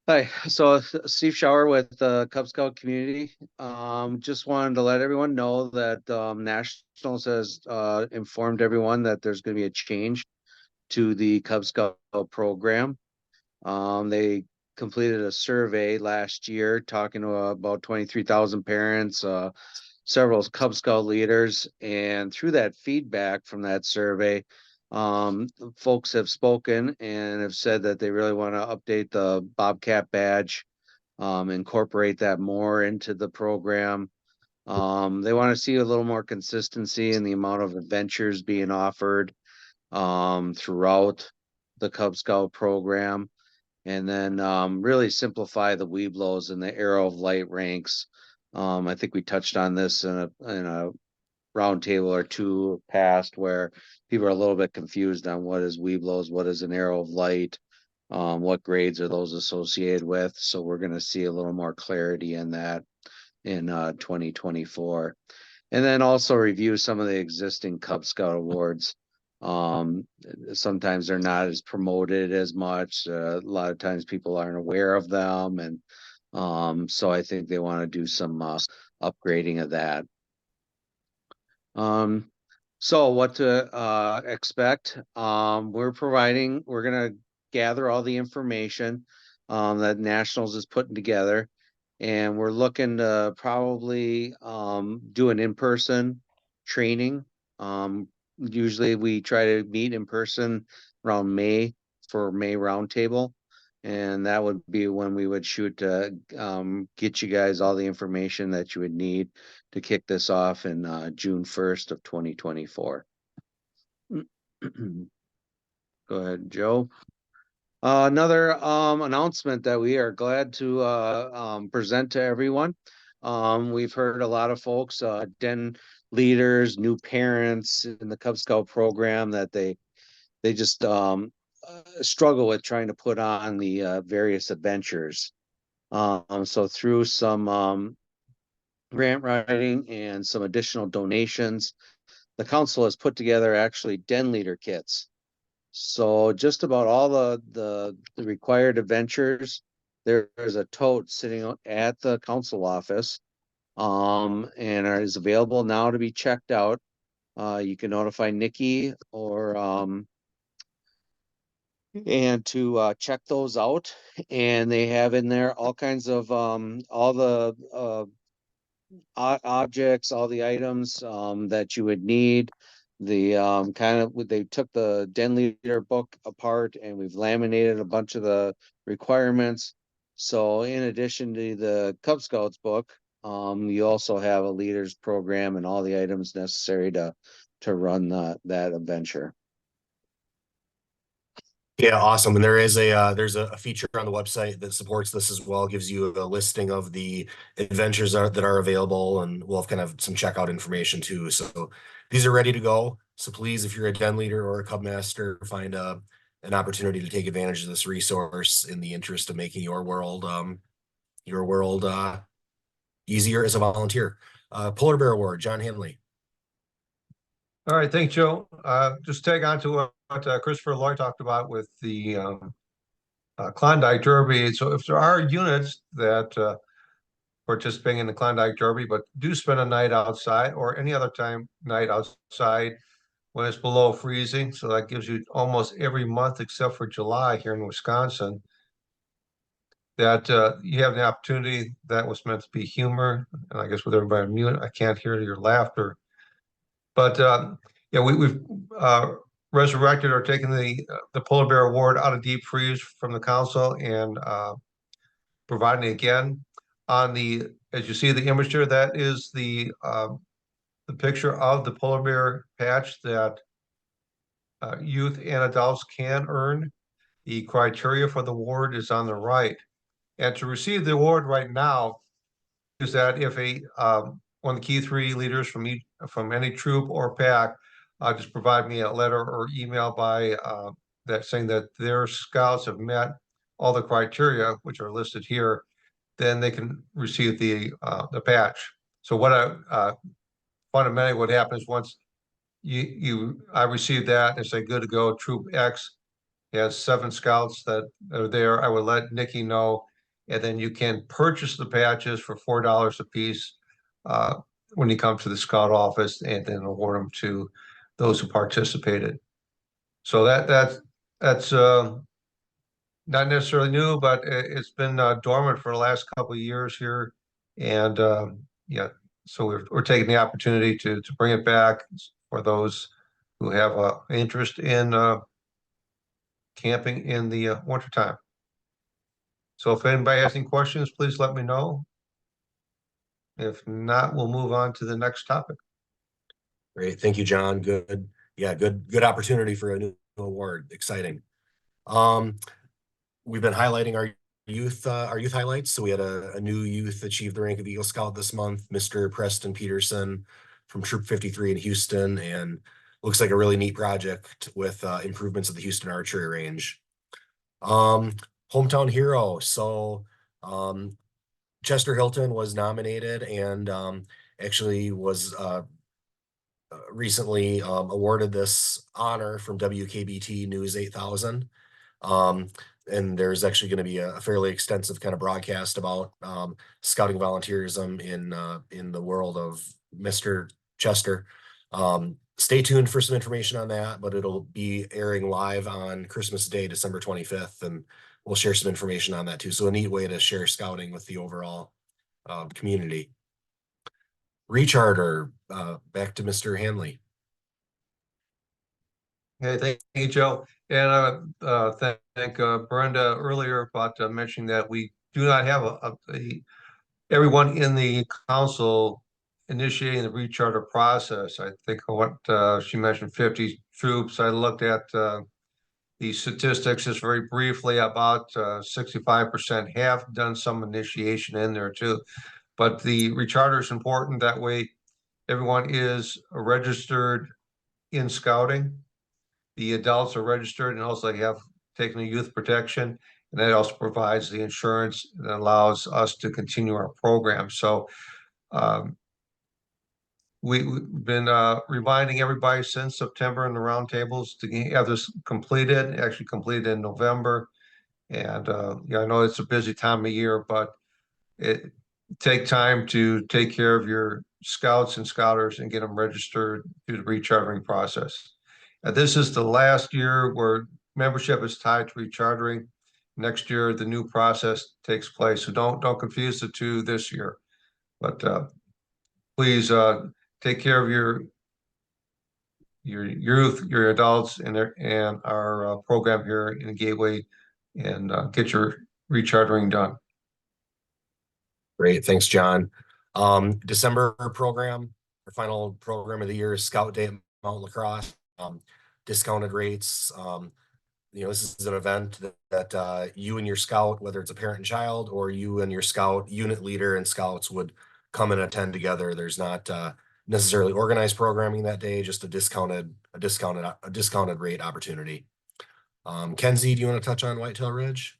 Hi. So Steve Shower with the Cub Scout community. Just wanted to let everyone know that Nationals has informed everyone that there's going to be a change to the Cub Scout program. They completed a survey last year talking to about 23,000 parents, several Cub Scout leaders, and through that feedback from that survey, folks have spoken and have said that they really want to update the Bobcat badge, incorporate that more into the program. They want to see a little more consistency in the amount of adventures being offered throughout the Cub Scout program, and then really simplify the Webelos and the Arrow of Light ranks. I think we touched on this in a roundtable or two past, where people are a little bit confused on what is Webelos, what is an Arrow of Light, what grades are those associated with. So we're going to see a little more clarity in that in 2024. And then also review some of the existing Cub Scout awards. Sometimes they're not as promoted as much. A lot of times people aren't aware of them. And so I think they want to do some upgrading of that. So what to expect? We're gonna gather all the information that Nationals is putting together, and we're looking to probably do an in-person training. Usually we try to meet in person around May for May Roundtable, and that would be when we would shoot to get you guys all the information that you would need to kick this off in June 1st of 2024. Go ahead, Joe. Another announcement that we are glad to present to everyone. We've heard a lot of folks, den leaders, new parents in the Cub Scout program, that they just struggle with trying to put on the various adventures. So through some grant writing and some additional donations, the council has put together actually den leader kits. So just about all the required adventures, there's a tote sitting at the council office, and is available now to be checked out. You can notify Nikki or and to check those out. And they have in there all kinds of all the objects, all the items that you would need. The they took the den leader book apart, and we've laminated a bunch of the requirements. So in addition to the Cub Scouts book, you also have a leaders program and all the items necessary to run that adventure. Yeah, awesome. And there's a feature on the website that supports this as well, gives you a listing of the adventures that are available, and we'll have kind of some checkout information too. So these are ready to go. So please, if you're a den leader or a Cub Master, find an opportunity to take advantage of this resource in the interest of making your world easier as a volunteer. Polar Bear Award, John Hanley. All right, thanks, Joe. Just tag on to what Christopher Lloyd talked about with the Klondike Derby. So if there are units that participating in the Klondike Derby, but do spend a night outside or any other night outside when it's below freezing, so that gives you almost every month except for July here in Wisconsin, that you have the opportunity. That was meant to be humor, and I guess with everybody on mute, I can't hear your laughter. But yeah, we've resurrected or taken the Polar Bear Award out of deep freeze from the council and providing it again on as you see the image here, that is the picture of the polar bear patch that youth and adults can earn. The criteria for the award is on the right. And to receive the award right now is that if one of the key three leaders from any troop or pack just provide me a letter or email by that saying that their scouts have met all the criteria, which are listed here, then they can receive the patch. So what fundamentally what happens once I receive that and say good to go, Troop X has 7 scouts that are there, I would let Nikki know, and then you can purchase the patches for $4 a piece when you come to the scout office, and then award them to those who participated. So that's not necessarily new, but it's been dormant for the last couple of years here. And yeah, so we're taking the opportunity to bring it back for those who have a interest in camping in the wintertime. So if anybody has any questions, please let me know. If not, we'll move on to the next topic. Great. Thank you, John. Good. Yeah, good opportunity for a new award. Exciting. We've been highlighting our youth highlights. So we had a new youth achieve the rank of Eagle Scout this month, Mr. Preston Peterson from Troop 53 in Houston, and looks like a really neat project with improvements of the Houston archery range. Hometown hero. So Chester Hilton was nominated and actually was recently awarded this honor from WKBT News 8000. And there's actually going to be a fairly extensive kind of broadcast about scouting volunteerism in the world of Mr. Chester. Stay tuned for some information on that, but it'll be airing live on Christmas Day, December 25th, and we'll share some information on that too. So a neat way to share scouting with the overall community. Recharter, back to Mr. Hanley. Okay, thank you, Joe. And thank Brenda earlier about mentioning that we do not have everyone in the council initiating the recharter process. I think what she mentioned 50 troops. I looked at the statistics just very briefly. About 65% have done some initiation in there too. But the recharter is important. That way everyone is registered in scouting. The adults are registered and also they have taken the youth protection. And that also provides the insurance that allows us to continue our program. So we've been reminding everybody since September in the roundtables to have this completed, actually completed in November. And yeah, I know it's a busy time of year, but take time to take care of your scouts and scouters and get them registered through the rechartering process. This is the last year where membership is tied to rechartering. Next year, the new process takes place. So don't confuse the two this year. But please take care of your youth, your adults, and our program here in the Gateway, and get your rechartering done. Great, thanks, John. December program, our final program of the year is Scout Day at Mount Lacrosse. Discounted rates. This is an event that you and your scout, whether it's a parent and child, or you and your scout unit leader and scouts would come and attend together. There's not necessarily organized programming that day, just a discounted rate opportunity. Kenzie, do you want to touch on Whitetail Ridge?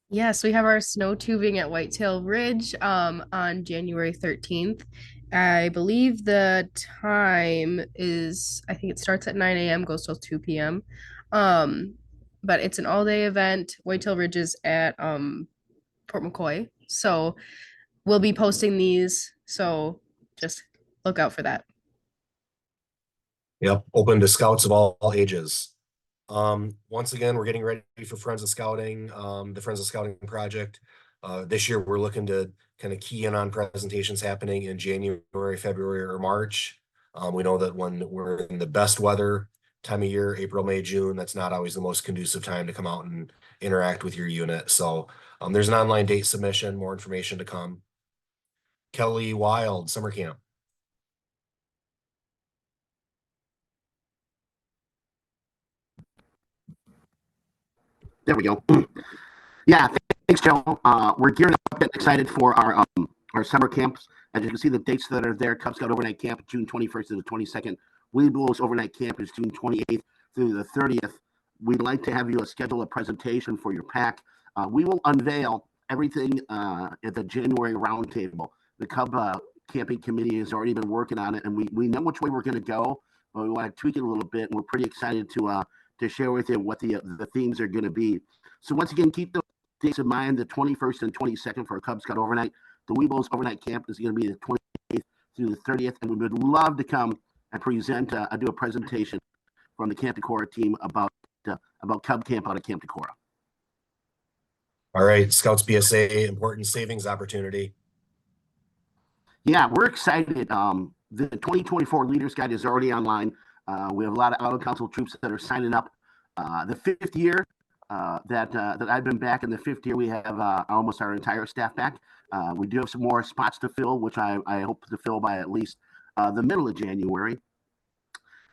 Yes, we have our snow tubing at Whitetail Ridge on January 13th. I believe the time is, I think it starts at 9 a.m., goes till 2 p.m. But it's an all-day event. Whitetail Ridge is at Port McCoy. So we'll be posting these. So just look out for that. Yep, open to scouts of all ages. Once again, we're getting ready for Friends of Scouting, the Friends of Scouting project. This year, we're looking to kind of key in on presentations happening in January, February, or March. We know that when we're in the best weather time of year, April, May, June, that's not always the most conducive time to come out and interact with your unit. So there's an online date submission, more information to come. Kelly Wild, summer camp. There we go. Yeah, thanks, Joe. We're gearing up, getting excited for our summer camps. As you can see, the dates that are there: Cub Scout Overnight Camp, June 21st to the 22nd. Weebles Overnight Camp is June 28th through the 30th. We'd like to have you schedule a presentation for your pack. We will unveil everything at the January roundtable. The Cub Camping Committee has already been working on it, and we know which way we're going to go, but we want to tweak it a little bit, and we're pretty excited to share with you what the themes are going to be. So once again, keep the dates in mind: the 21st and 22nd for a Cub Scout Overnight. The Weebles Overnight Camp is going to be the 28th through the 30th, and we would love to come and present, do a presentation from the Camp Decorah team about Cub Camp out of Camp Decorah. All right, Scouts BSA, important savings opportunity. Yeah, we're excited. The 2024 Leaders Guide is already online. We have a lot of out of council troops that are signing up. The 5th year that I've been back, in the 5th year we have almost our entire staff back. We do have some more spots to fill, which I hope to fill by at least the middle of January.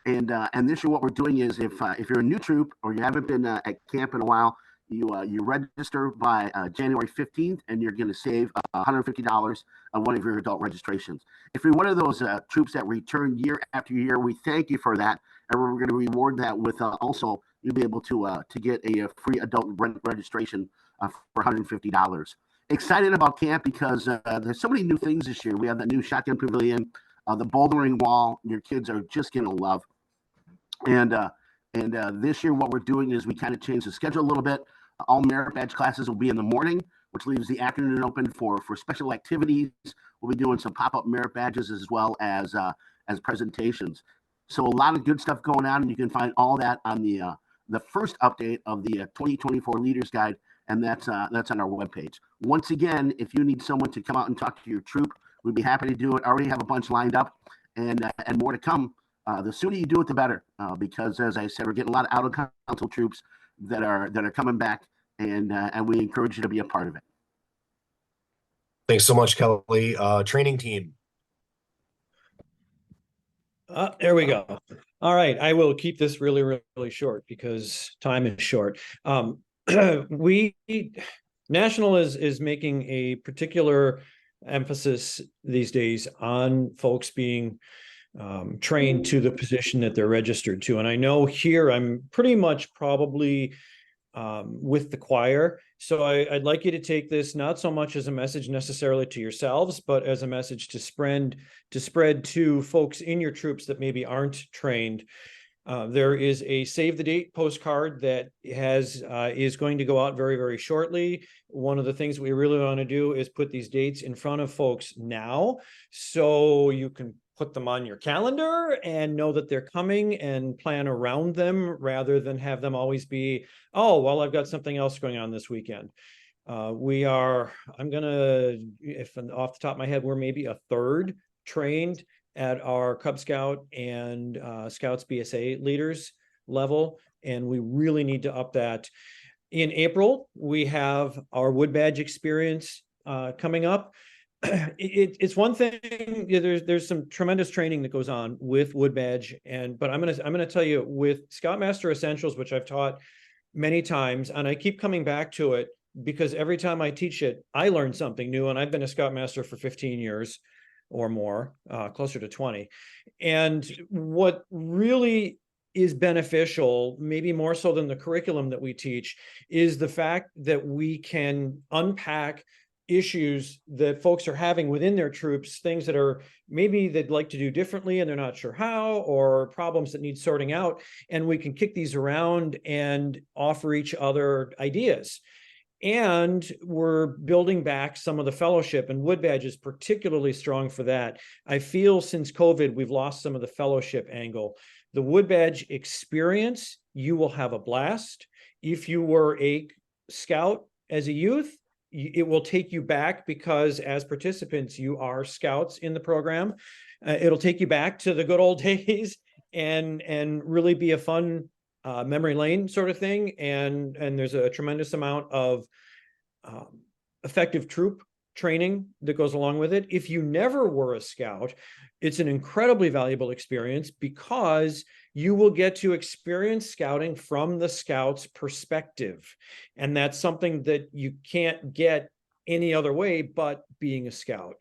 And this year, what we're doing is, if you're a new troop or you haven't been at camp in a while, you register by January 15th, and you're going to save $150 on one of your adult registrations. If you're one of those troops that return year after year, we thank you for that, and we're going to reward that with also you'll be able to get a free adult registration for $150. Excited about camp because there's so many new things this year. We have the new shotgun pavilion, the bouldering wall. Your kids are just going to love. And this year, what we're doing is we kind of changed the schedule a little bit. All merit badge classes will be in the morning, which leaves the afternoon open for special activities. We'll be doing some pop-up merit badges as well as presentations. So a lot of good stuff going on, and you can find all that on the first update of the 2024 Leaders Guide, and that's on our webpage. Once again, if you need someone to come out and talk to your troop, we'd be happy to do it. I already have a bunch lined up, and more to come. The sooner you do it, the better, because as I said, we're getting a lot of out of council troops that are coming back, and we encourage you to be a part of it. Thanks so much, Kelly. Training team. There we go. All right, I will keep this really, really short because time is short. National is making a particular emphasis these days on folks being trained to the position that they're registered to. And I know here I'm pretty much probably with the choir. So I'd like you to take this not so much as a message necessarily to yourselves, but as a message to spread to folks in your troops that maybe aren't trained. There is a save the date postcard that is going to go out very, very shortly. One of the things we really want to do is put these dates in front of folks now, so you can put them on your calendar and know that they're coming and plan around them, rather than have them always be, oh, well, I've got something else going on this weekend. I'm gonna, if off the top of my head, we're maybe a third trained at our Cub Scout and Scouts BSA leaders level, and we really need to up that. In April, we have our Wood Badge experience coming up. It's one thing, there's some tremendous training that goes on with Wood Badge, but I'm gonna tell you, with Scoutmaster Essentials, which I've taught many times, and I keep coming back to it because every time I teach it, I learn something new, and I've been a Scoutmaster for 15 years or more, closer to 20. And what really is beneficial, maybe more so than the curriculum that we teach, is the fact that we can unpack issues that folks are having within their troops, things that are maybe they'd like to do differently and they're not sure how, or problems that need sorting out. And we can kick these around and offer each other ideas. And we're building back some of the fellowship, and Wood Badge is particularly strong for that. I feel since COVID, we've lost some of the fellowship angle. The Wood Badge experience, you will have a blast. If you were a scout as a youth, it will take you back, because as participants, you are scouts in the program. It'll take you back to the good old days and really be a fun memory lane sort of thing. And there's a tremendous amount of effective troop training that goes along with it. If you never were a scout, it's an incredibly valuable experience, because you will get to experience scouting from the scout's perspective. And that's something that you can't get any other way but being a scout.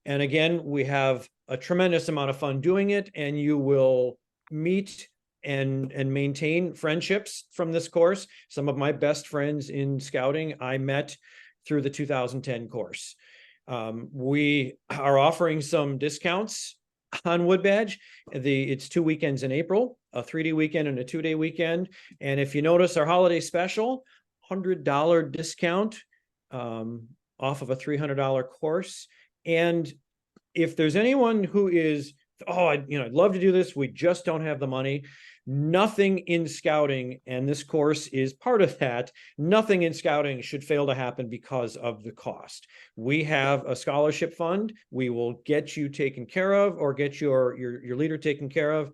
And again, we have a tremendous amount of fun doing it, and you will meet and maintain friendships from this course. Some of my best friends in scouting I met through the 2010 course. We are offering some discounts on Wood Badge. It's 2 weekends in April, a 3-day weekend and a 2-day weekend. And if you notice our holiday special, $100 discount off of a $300 course. And if there's anyone who is oh, I'd love to do this. We just don't have the money. Nothing in scouting, and this course is part of that, nothing in scouting should fail to happen because of the cost. We have a scholarship fund. We will get you taken care of, or get your leader taken care of,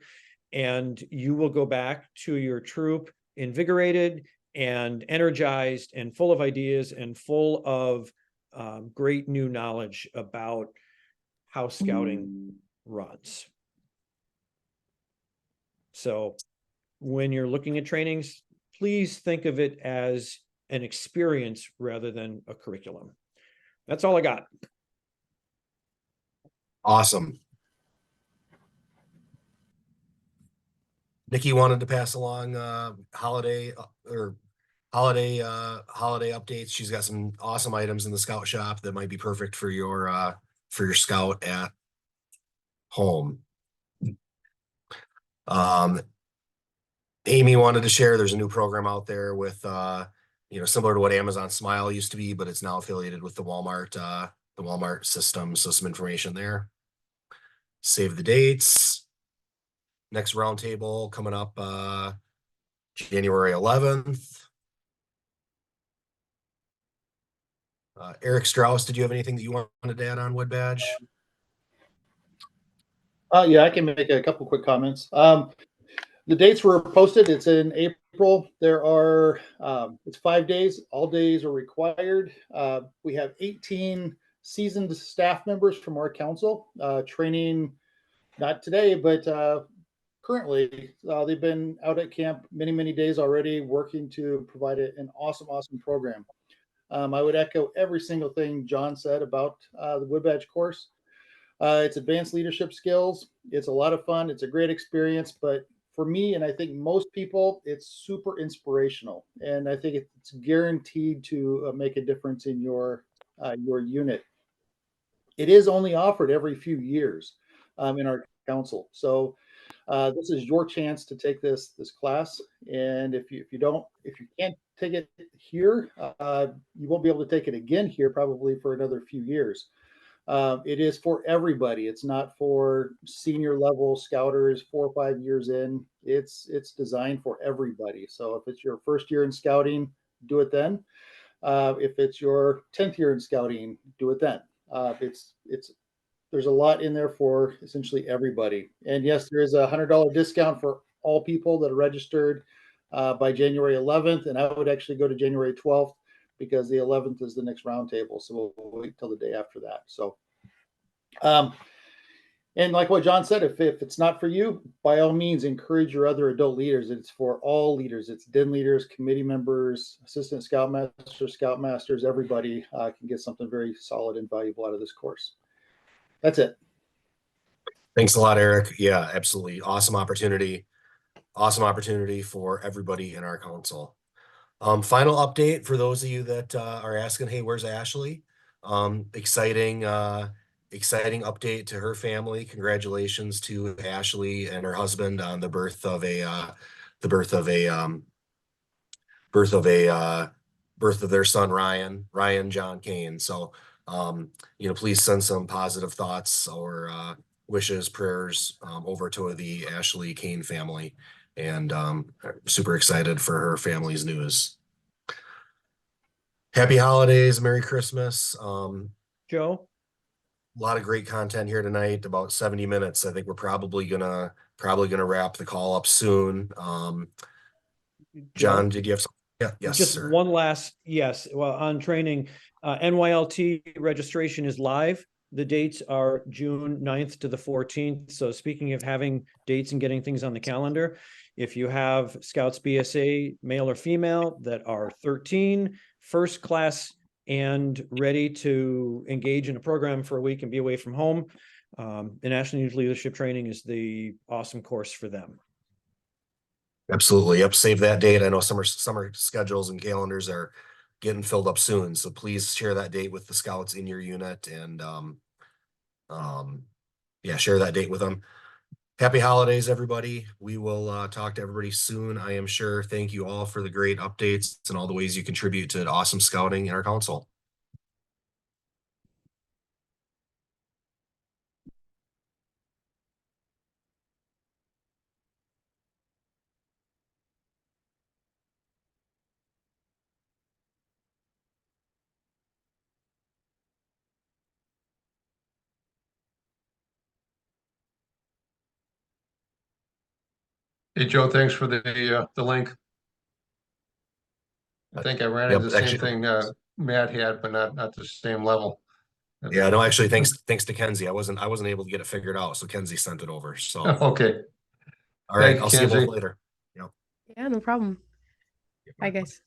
and you will go back to your troop invigorated and energized and full of ideas and full of great new knowledge about how scouting runs. So when you're looking at trainings, please think of it as an experience rather than a curriculum. That's all I got. Awesome. Nikki wanted to pass along holiday updates. She's got some awesome items in the scout shop that might be perfect for your scout at home. Amy wanted to share there's a new program out there with similar to what Amazon Smile used to be, but it's now affiliated with the Walmart system. So some information there. Save the dates. Next roundtable coming up January 11th. Eric Strauss, did you have anything that you wanted to add on Wood Badge? Yeah, I can make a couple quick comments. The dates were posted. It's in April. There are, it's 5 days. All days are required. We have 18 seasoned staff members from our council training, not today, but currently. They've been out at camp many, many days already, working to provide an awesome, awesome program. I would echo every single thing John said about the Wood Badge course. It's advanced leadership skills. It's a lot of fun. It's a great experience, but for me, and I think most people, it's super inspirational, and I think it's guaranteed to make a difference in your unit. It is only offered every few years in our council, so this is your chance to take this class. And if you can't take it here, you won't be able to take it again here probably for another few years. It is for everybody. It's not for senior level scouters 4 or 5 years in. It's designed for everybody. So if it's your first year in scouting, do it then. If it's your 10th year in scouting, do it then. There's a lot in there for essentially everybody. And yes, there is a $100 discount for all people that are registered by January 11th. And I would actually go to January 12th, because the 11th is the next roundtable. So we'll wait till the day after that. So, and like what John said, if it's not for you, by all means, encourage your other adult leaders. It's for all leaders. It's den leaders, committee members, assistant scoutmasters, everybody can get something very solid and valuable out of this course. That's it. Thanks a lot, Eric. Yeah, absolutely. Awesome opportunity. Awesome opportunity for everybody in our council. Final update for those of you that are asking, hey, where's Ashley? Exciting update to her family. Congratulations to Ashley and her husband on the birth of their son Ryan John Kane. So please send some positive thoughts or wishes, prayers over to the Ashley Kane family. And super excited for her family's news. Happy holidays, Merry Christmas. Joe? A lot of great content here tonight, about 70 minutes. I think we're probably gonna wrap the call up soon. John, did you have something? Yeah, yes, just sir. one last, yes. Well, on training, NYLT registration is live. The dates are June 9th to the 14th. So speaking of having dates and getting things on the calendar, if you have Scouts BSA, male or female, that are 13, first class, and ready to engage in a program for a week and be away from home, the National Youth Leadership Training is the awesome course for them. Absolutely. Yep. Save that date. I know summer schedules and calendars are getting filled up soon. So please share that date with the scouts in your unit and share that date with them. Happy holidays, everybody. We will talk to everybody soon, I am sure. Thank you all for the great updates and all the ways you contribute to awesome scouting in our council. Hey, Joe, thanks for the link. I think I ran Yep, into the same actually- thing, Matt had, but not the same level. Yeah, no, actually, thanks to Kenzie. I wasn't able to get it figured out, so Kenzie sent it over. So, Okay, all right, Thank you, I'll see you both Kenzie. later. Yeah, no problem. Bye, guys.